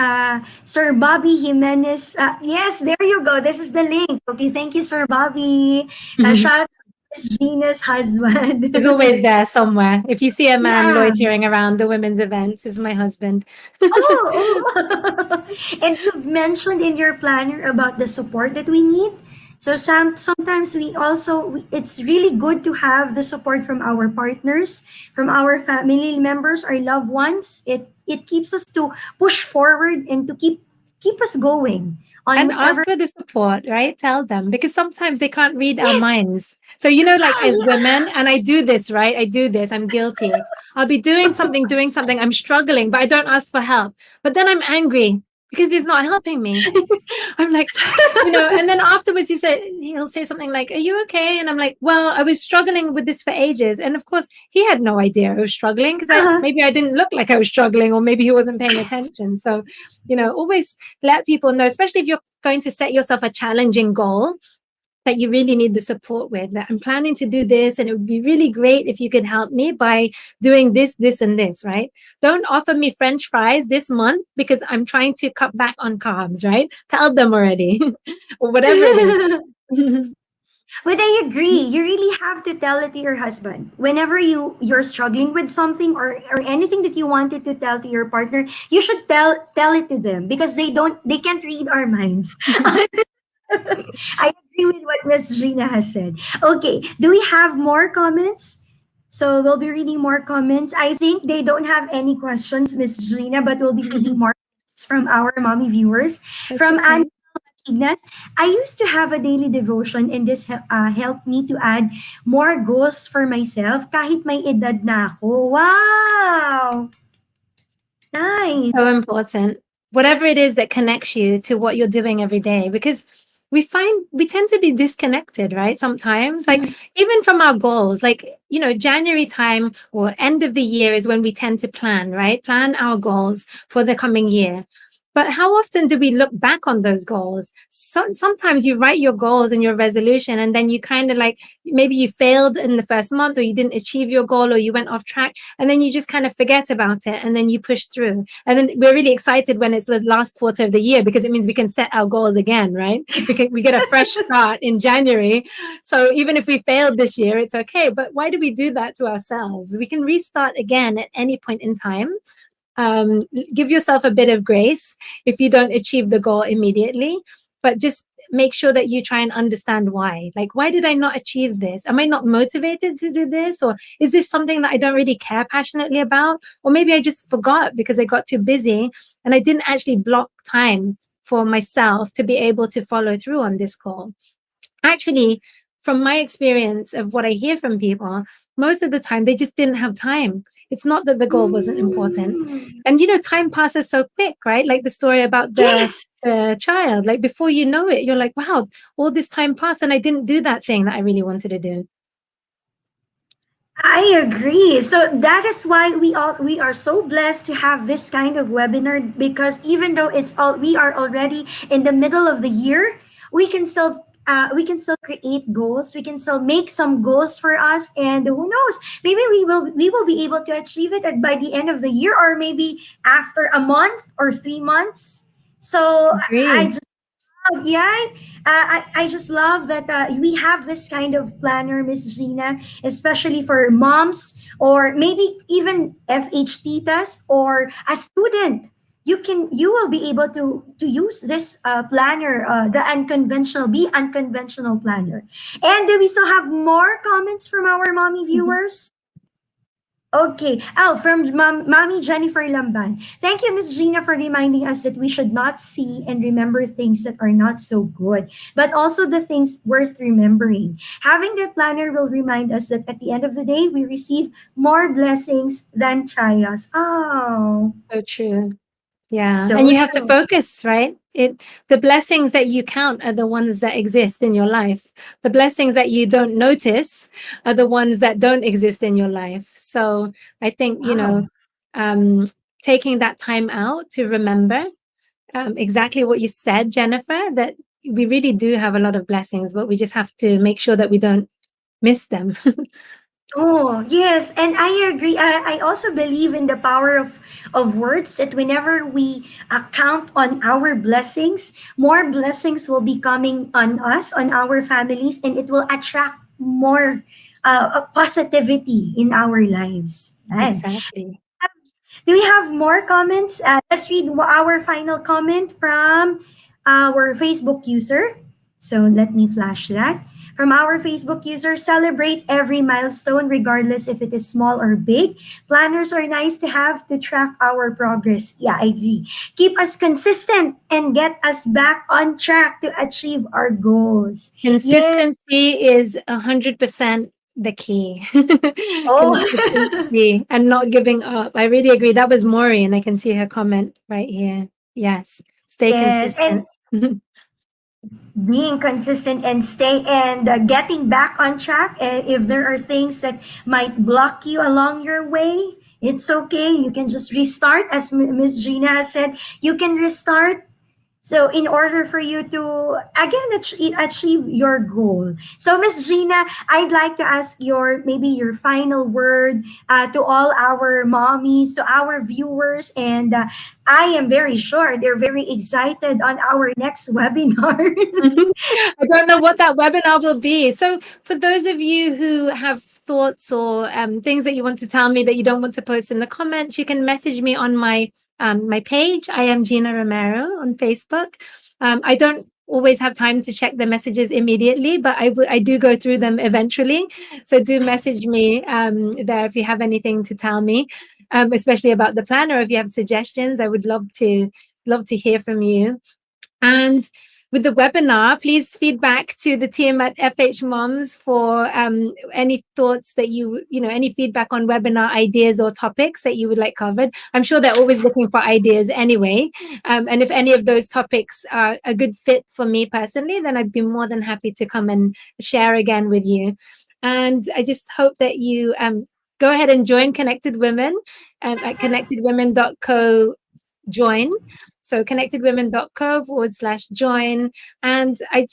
Speaker 13: Sir Bobby Jimenez? Yes, there you go. This is the link. Okay, thank you, Sir Bobby. Shout out to Ms.Gina's husband.
Speaker 15: He's always there somewhere. If you see a man
Speaker 13: Yeah.
Speaker 15: loitering around the women's events, is my husband.
Speaker 13: Oh. And you've mentioned in your planner about the support that we need. So sometimes it's really good to have the support from our partners, from our family members, our loved ones. It keeps us to push forward and to keep us going on
Speaker 15: And
Speaker 13: whatever.
Speaker 15: ask for the support, right? Tell them, because sometimes they can't read our
Speaker 13: Yes.
Speaker 15: minds. So, like as
Speaker 13: Yeah.
Speaker 15: women, and I do this, right? I do this, I'm guilty. I'll be doing something, I'm struggling, but I don't ask for help. But then I'm angry because he's not helping me. I'm like, and then afterwards he'll say something like, "Are you okay?" And I'm like, "Well, I was struggling with this for ages." And of course, he had no idea I was struggling because maybe I didn't look like I was struggling, or maybe he wasn't paying attention. So, always let people know, especially if you're going to set yourself a challenging goal that you really need the support with, that I'm planning to do this and it would be really great if you could help me by doing this, this, and this, right? Don't offer me French fries this month because I'm trying to cut back on carbs, right? Tell them already or whatever it is.
Speaker 13: But I agree. You really have to tell it to your husband. Whenever you're struggling with something or anything that you wanted to tell to your partner, you should tell it to them because they can't read our minds. I agree with what Ms.Gina has said. Okay, do we have more comments? So we'll be reading more comments. I think they don't have any questions, Ms.Gina, but we'll be reading more comments from our mommy viewers. From
Speaker 15: okay.
Speaker 13: Ignas, I used to have a daily devotion and this helped me to add more goals for myself kahit may edad na ako. Wow! Nice!
Speaker 15: So important. Whatever it is that connects you to what you're doing every day, because we tend to be disconnected, right? Sometimes, like even from our goals, like, January time or end of the year is when we tend to plan, right? Plan our goals for the coming year. But how often do we look back on those goals? Sometimes you write your goals and your resolution, and then you kind of like, maybe you failed in the first month, or you didn't achieve your goal, or you went off track, and then you just kind of forget about it, and then you push through. And then we're really excited when it's the last quarter of the year because it means we can set our goals again, right? We get a fresh start in January. So even if we failed this year, it's okay. But why do we do that to ourselves? We can restart again at any point in time. Give yourself a bit of grace if you don't achieve the goal immediately, but just make sure that you try and understand why. Like, why did I not achieve this? Am I not motivated to do this? Or is this something that I don't really care passionately about? Or maybe I just forgot because I got too busy and I didn't actually block time for myself to be able to follow through on this goal. Actually, from my experience of what I hear from people, most of the time they just didn't have time. It's not that the goal wasn't important. And time passes so quick, right? Like the story about the child. Like before you know it, you're like, wow, all this time passed and I didn't do that thing that I really wanted to do.
Speaker 13: I agree. So that is why we are so blessed to have this kind of webinar, because even though we are already in the middle of the year, we can still create goals. We can still make some goals for us, and who knows, maybe we will be able to achieve it by the end of the year, or maybe after a month or 3 months. So I just I just love that we have this kind of planner, Ms.Gina, especially for moms or maybe even FH titas or a student. You will be able to use this planner, the unconventional planner. And do we still have more comments from our mommy viewers? Okay. Oh, from Mommy Jennifer Lamban. Thank you, Ms. Gina, for reminding us that we should not see and remember things that are not so good, but also the things worth remembering. Having that planner will remind us that at the end of the day, we receive more blessings than trials. Oh.
Speaker 15: So true. Yeah.
Speaker 13: So
Speaker 15: and you have to
Speaker 13: true.
Speaker 15: focus, right? The blessings that you count are the ones that exist in your life. The blessings that you don't notice are the ones that don't exist in your life. So I think, taking that time out to remember exactly what you said, Jennifer, that we really do have a lot of blessings, but we just have to make sure that we don't miss them.
Speaker 13: Oh, yes, and I agree. I also believe in the power of words, that whenever we count on our blessings, more blessings will be coming on us, on our families, and it will attract more positivity in our lives. Right?
Speaker 15: Exactly.
Speaker 13: Do we have more comments? Let's read our final comment from our Facebook user. So let me flash that. From our Facebook user, celebrate every milestone, regardless if it is small or big. Planners are nice to have to track our progress. Yeah, I agree. Keep us consistent and get us back on track to achieve our goals. Yeah.
Speaker 15: Consistency is 100% the key.
Speaker 13: Oh.
Speaker 15: Consistency and not giving up. I really agree. That was Maureen. I can see her comment right here. Yes. Stay
Speaker 13: Yes. And
Speaker 15: consistent.
Speaker 13: being consistent and stay and getting back on track. If there are things that might block you along your way, it's okay. You can just restart, as Ms. Gina has said. You can restart, so in order for you to again achieve your goal. So Miss Gina, I'd like to ask maybe your final word to all our mommies, to our viewers, and I am very sure they're very excited on our next webinar.
Speaker 15: I don't know what that webinar will be. So for those of you who have thoughts or things that you want to tell me that you don't want to post in the comments, you can message me on my page. I am Gina Romero on Facebook. I don't always have time to check the messages immediately, but I do go through them eventually. So do message me there if you have anything to tell me, especially about the plan, or if you have suggestions. I would love to hear from you. And with the webinar, please feedback to the team at FH Moms for any thoughts that any feedback on webinar ideas or topics that you would like covered. I'm sure they're always looking for ideas anyway. And if any of those topics are a good fit for me personally, then I'd be more than happy to come and share again with you. And I just hope that you go ahead and join Connected Women at connectedwomen.co join. So connectedwomen.co/join. And I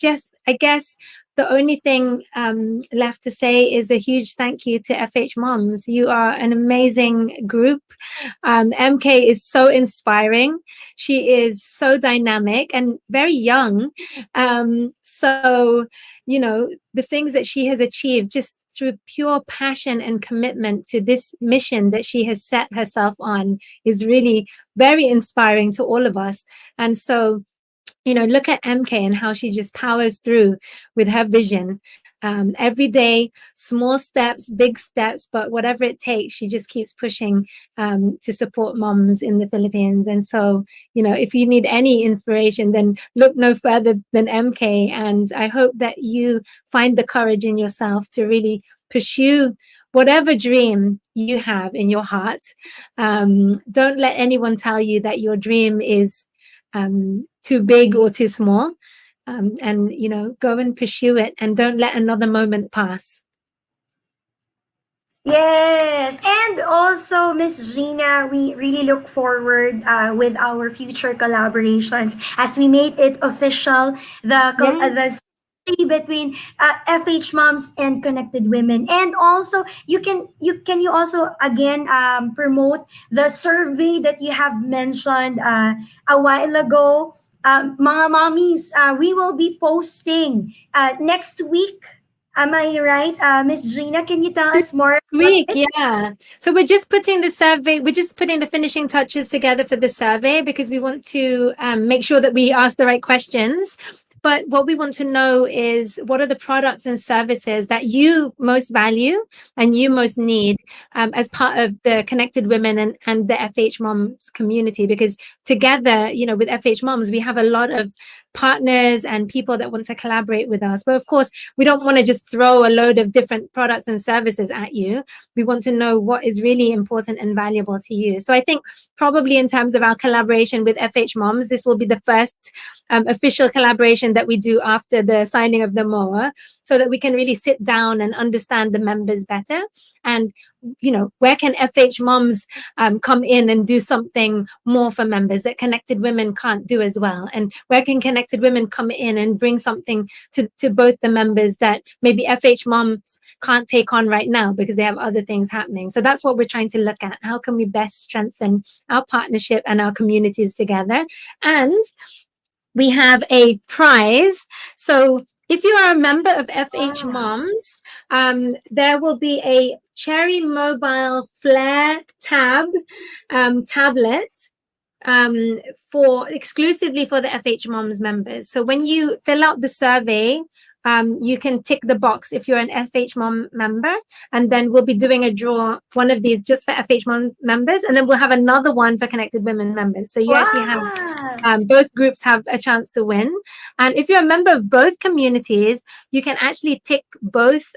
Speaker 15: guess the only thing left to say is a huge thank you to FH Moms. You are an amazing group. MK is so inspiring. She is so dynamic and very young. So, the things that she has achieved just through pure passion and commitment to this mission that she has set herself on is really very inspiring to all of us. And so, look at MK and how she just powers through with her vision. Every day, small steps, big steps, but whatever it takes, she just keeps pushing to support moms in the Philippines. And so, if you need any inspiration, then look no further than MK. And I hope that you find the courage in yourself to really pursue whatever dream you have in your heart. Don't let anyone tell you that your dream is too big or too small. And go and pursue it, and don't let another moment pass.
Speaker 13: Yes, and also Miss Gina, we really look forward with our future collaborations as we made it official. The between FH Moms and Connected Women, and also you also again promote the survey that you have mentioned a while ago. Mga mommies, we will be posting next week. Am I right, Miss Gina? Can you tell us more?
Speaker 15: Week, yeah. So we're just putting the finishing touches together for the survey, because we want to make sure that we ask the right questions. But what we want to know is, what are the products and services that you most value and you most need as part of the Connected Women and the FH Moms community? Because together, with FH Moms, we have a lot of partners and people that want to collaborate with us. But of course, we don't want to just throw a load of different products and services at you. We want to know what is really important and valuable to you. So I think probably in terms of our collaboration with FH Moms, this will be the first official collaboration that we do after the signing of the M.O.U. so that we can really sit down and understand the members better. And, you know, where can FH Moms come in and do something more for members that Connected Women can't do as well? And where can Connected Women come in and bring something to both the members that maybe FH Moms can't take on right now because they have other things happening? So that's what we're trying to look at. How can we best strengthen our partnership and our communities together? And we have a prize. So if you are a member of FH Moms, there will be a Cherry Mobile Flare tablet for exclusively for the FH Moms members. So when you fill out the survey, you can tick the box if you're an FH Mom member, and then we'll be doing a draw, one of these just for FH Mom members, and then we'll have another one for Connected Women members. So you actually have both groups have a chance to win. And if you're a member of both communities, you can actually tick both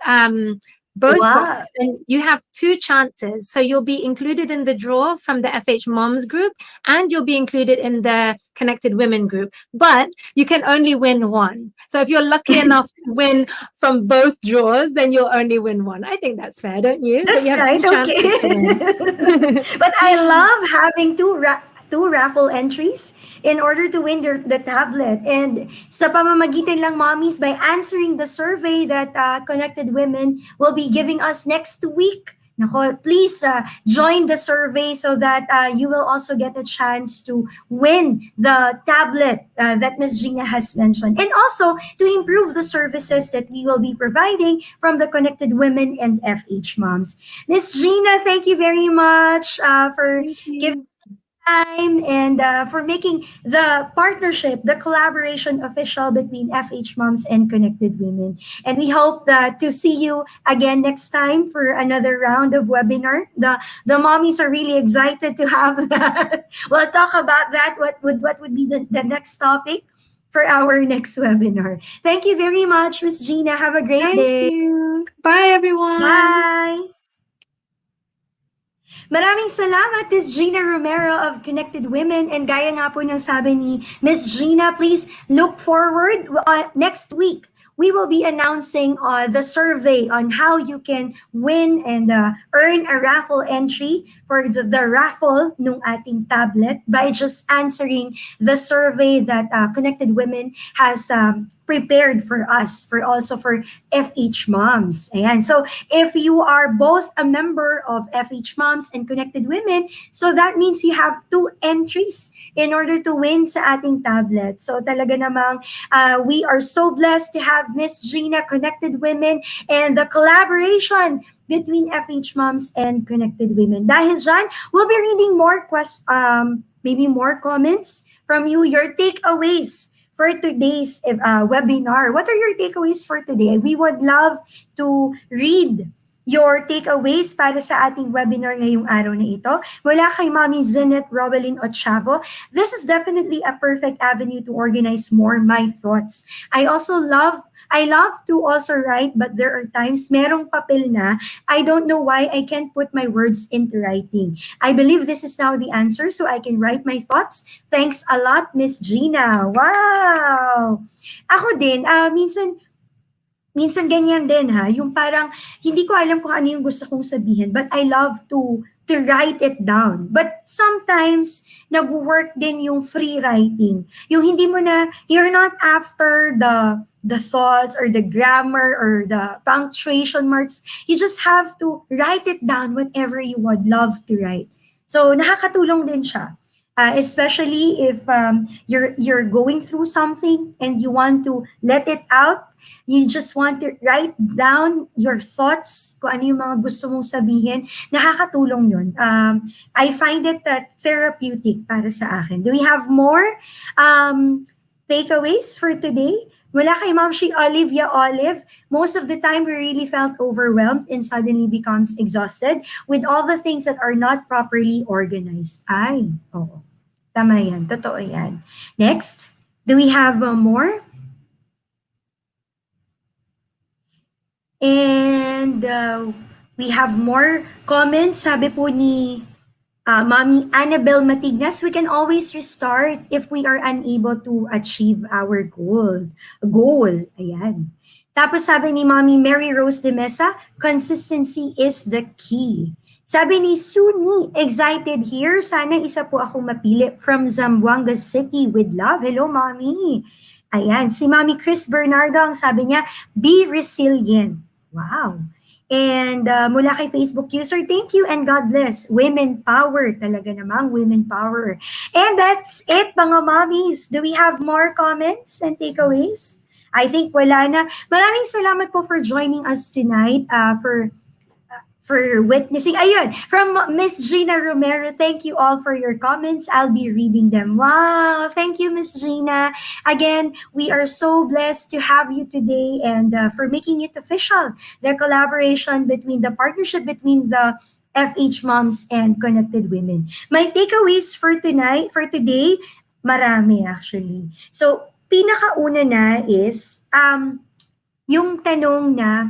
Speaker 15: boxes, and you have 2 chances. So you'll be included in the draw from the FHMoms group, and you'll be included in the Connected Women group, but you can only win one. So if you're lucky enough to win from both draws, then you'll only win one. I think that's fair, don't you?
Speaker 13: That's right. Okay. But I love having two raffle entries in order to win the tablet. And sa pamamagitan lang, mommies, by answering the survey that Connected Women will be giving us next week. Nako, please join the survey so that you will also get a chance to win the tablet that Ms.Gina has mentioned. And also to improve the services that we will be providing from the Connected Women and FH Moms. Ms.Gina, thank you very much for giving time and for making the partnership, the collaboration official between FH Moms and Connected Women. And we hope to see you again next time for another round of webinar. The mommies are really excited to have that. We'll talk about that. What would be the next topic for our next webinar. Thank you very much, Ms. Gina. Have a great day.
Speaker 15: Thank you. Bye, everyone.
Speaker 13: Bye. Maraming salamat, Ms. Gina Romero of Connected Women. And gaya nga po ng sabi ni Ms. Gina, please look forward. Next week, we will be announcing the survey on how you can win and earn a raffle entry for the raffle nung ating tablet by just answering the survey that Connected Women has prepared for us, for FH Moms. Ayan. So if you are both a member of FH Moms and Connected Women, so that means you have 2 entries in order to win sa ating tablet. So talaga namang we are so blessed to have Ms. Gina, Connected Women, and the collaboration between FH Moms and Connected Women. Dahil dyan, we'll be reading more maybe more comments from you, your takeaways for today's webinar. What are your takeaways for today? We would love to read your takeaways para sa ating webinar ngayong araw na ito. Mula kay Mommy Zinette Robelin Ochavo, this is definitely a perfect avenue to organize more my thoughts. I love to also write, but there are times merong papel na I don't know why I can't put my words into writing. I believe this is now the answer, so I can write my thoughts. Thanks a lot, Ms. Gina. Wow! Ako din, minsan ganyan din yung parang hindi ko alam kung ano yung gusto kong sabihin, but I love to write it down. But sometimes nag-work din yung free writing. Yung hindi mo na, you're not after the thoughts or the grammar or the punctuation marks. You just have to write it down whatever you would love to write. So nakakatulong din siya. Especially if you're going through something and you want to let it out, you just want to write down your thoughts, kung ano yung mga gusto mong sabihin, nakakatulong yun. I find it therapeutic para sa akin. Do we have more takeaways for today? Mula kay Momshi Olivia Olive, most of the time we really felt overwhelmed and suddenly becomes exhausted with all the things that are not properly organized. Ay, oo. Tama yan. Totoo yan. Next, do we have more? And we have more comments. Sabi po ni Mommy Annabelle Matignas, we can always restart if we are unable to achieve our goal. Ayan. Tapos sabi ni Mommy Mary Rose de Mesa, consistency is the key. Sabi ni Suni, excited here. Sana isa po akong mapili from Zamboanga City with love. Hello, Mommy. Ayan, si Mommy Chris Bernardo, ang sabi niya, be resilient. Wow. And mula kay Facebook user, thank you and God bless. Women power, talaga namang women power. And that's it, mga mommies. Do we have more comments and takeaways? I think wala na. Maraming salamat po for joining us tonight, for witnessing. Ayun, from Ms.Gina Romero, thank you all for your comments. I'll be reading them. Wow, thank you, Ms.Gina. Again, we are so blessed to have you today and for making it official, the collaboration between the partnership between the FHMoms and Connected Women. My takeaways for today, marami actually. So, pinakauna na is yung tanong na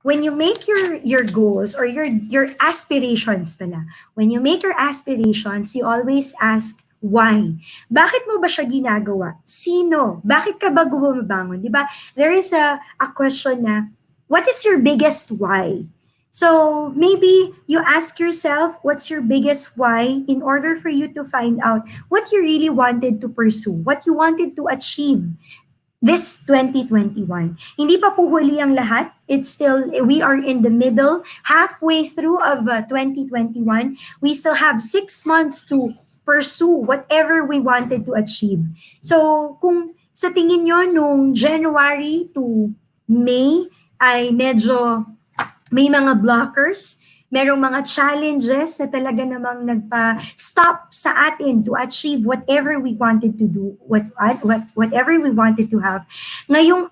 Speaker 13: when you make your goals or your aspirations pala, when you make your aspirations, you always ask why. Bakit mo ba siya ginagawa? Sino? Bakit ka ba bumabangon? Di ba? There is a question na, what is your biggest why? So maybe you ask yourself, what's your biggest why in order for you to find out what you really wanted to pursue, what you wanted to achieve this 2021. Hindi pa po huli ang lahat. It's still, we are in the middle, halfway through of 2021. We still have 6 months to pursue whatever we wanted to achieve. So, kung sa tingin nyo, nung January to May, ay medyo may mga blockers, merong mga challenges na talaga namang nagpa-stop sa atin to achieve whatever we wanted to do, whatever we wanted to have. Ngayong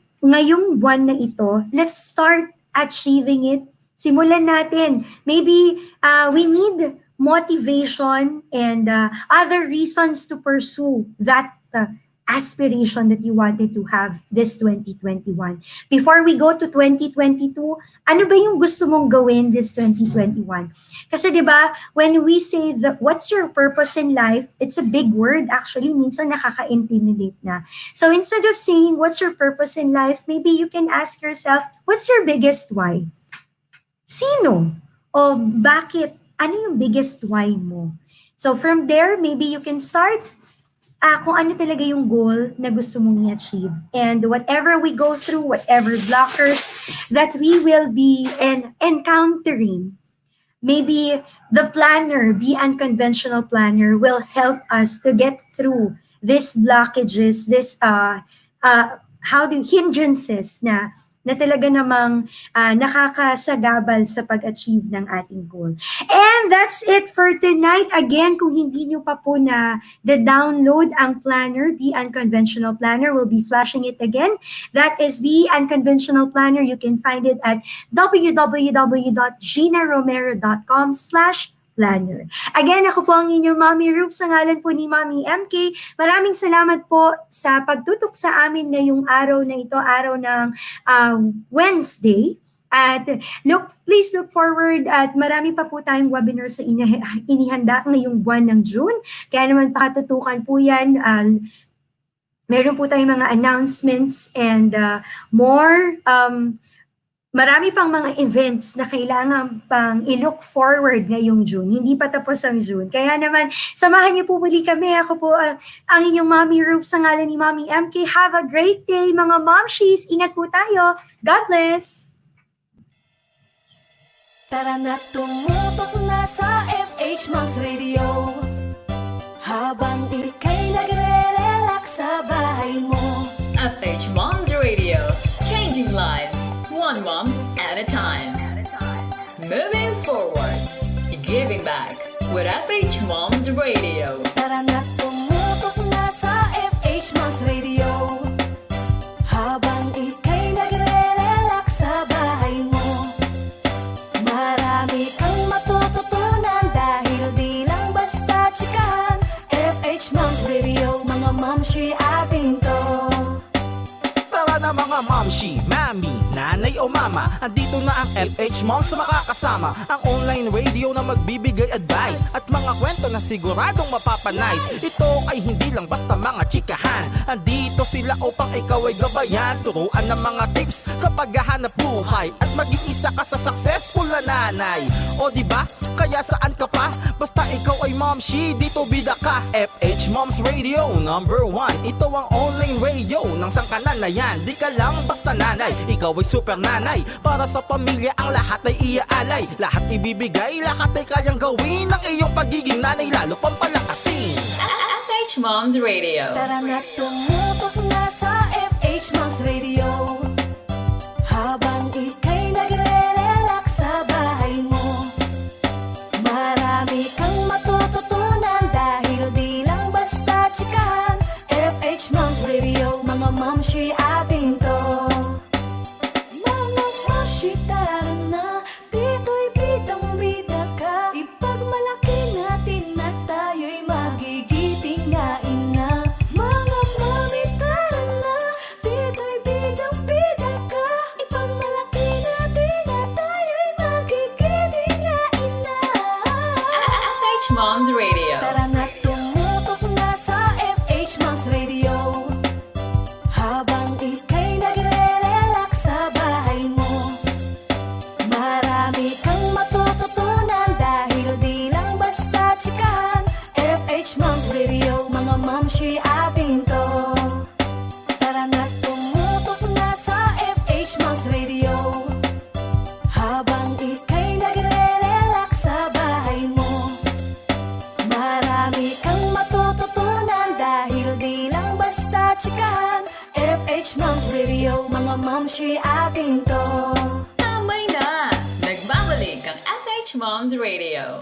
Speaker 13: buwan na ito, let's start achieving it. Simulan natin. Maybe we need motivation and other reasons to pursue that aspiration that you wanted to have this 2021. Before we go to 2022, ano ba yung gusto mong gawin this 2021? Kasi 'di ba, when we say that what's your purpose in life, it's a big word actually, minsan nakaka-intimidate na. So instead of saying what's your purpose in life, maybe you can ask yourself, what's your biggest why? Sino? O bakit? Ano yung biggest why mo? So from there, maybe you can start kung ano talaga yung goal na gusto mong i-achieve. And whatever we go through, whatever blockers that we will be encountering, maybe the planner, the Unconventional Planner, will help us to get through these blockages, this hindrances na talaga namang nakakasagabal sa pag-achieve ng ating goal. And that's it for tonight. Again, kung hindi nyo pa po na download ang planner, the Unconventional Planner, we'll be flashing it again. That is the Unconventional Planner. You can find it at www.ginaromero.com/planner. Again, ako po ang inyong Mommy Ruth sa ngalan po ni Mommy MK. Maraming salamat po sa pagtutok sa amin ngayong araw na ito, araw ng Wednesday. At please look forward at marami pa po tayong webinar sa inihanda ngayong buwan ng June. Kaya naman pakatutukan po yan. Meron po tayong mga announcements and more marami pang mga events na kailangan pang i-look forward ngayong June. Hindi pa tapos ang June. Kaya naman, samahan niyo po muli kami. Ako po ang inyong Mommy Ruth sa ngalan ni Mommy MK. Have a great day, mga momshies. Ingat po tayo. God bless!
Speaker 20: Tara na tumutok na sa FHMoms Radio. Habang ika'y nagre-relax sa bahay mo.
Speaker 21: FHMoms Radio. Changing lives. One mom at a time. Moving forward. Giving back with FHMoms Radio.
Speaker 20: Tara na tumutok na sa FHMoms Radio. Habang ika'y nagre-relax sa bahay mo. Marami kang matututunan dahil di lang basta chikahan. FHMoms Radio, mga momshi ating to.
Speaker 22: Tara na mga momshi, mami, nanay o mama,
Speaker 2: andito na ang FHMoms makakasama, ang online radio na magbibigay advice at mga kwento na siguradong mapapanay. Ito ay hindi lang basta mga chikahan, andito sila upang ikaw ay gabayan, turuan ng mga tips sa paghahanap buhay at maging isa ka sa successful na nanay. O diba? Kaya saan ka pa? Basta ikaw ay momshie, dito bida ka. FHMoms Radio #1. Ito ang online radio ng sangkanan na yan. Di ka lang basta nanay, ikaw ay super nanay. Para sa pamilya ang lahat ay iaalay, lahat ibibigay, lahat ay kayang gawin ng iyong pagiging nanay, lalo pang palakasin.
Speaker 21: FHMoms Radio.
Speaker 20: Tara na tumutok na sa FHMoms Radio. Habang ika'y nagre-relax sa bahay mo, marami kang matututunan dahil di lang basta chikahan. FHMoms Radio, mga momshie ating to. Mga momshie, tara na, dito'y bidang-bida ka. Ipagmalaki natin na tayo'y magigiting nga ina. Mga mami, tara na, dito'y bidang-bida ka. Ipagmalaki natin na tayo'y magigiting nga ina.
Speaker 21: FHMoms Radio.
Speaker 20: Tara na tumutok na sa FHMoms Radio. Habang ika'y nagre-relax sa bahay mo, marami kang matututunan dahil di lang basta chikahan. FHMoms Radio, mga momshie ating to. Tara na tumutok na sa FHMoms Radio. Habang ika'y nagre-relax sa bahay mo, marami kang matututunan dahil di lang basta chikahan. FHMoms Radio, mga momshie ating to.
Speaker 21: Tambay na! Nagbabalik ang FHMoms Radio.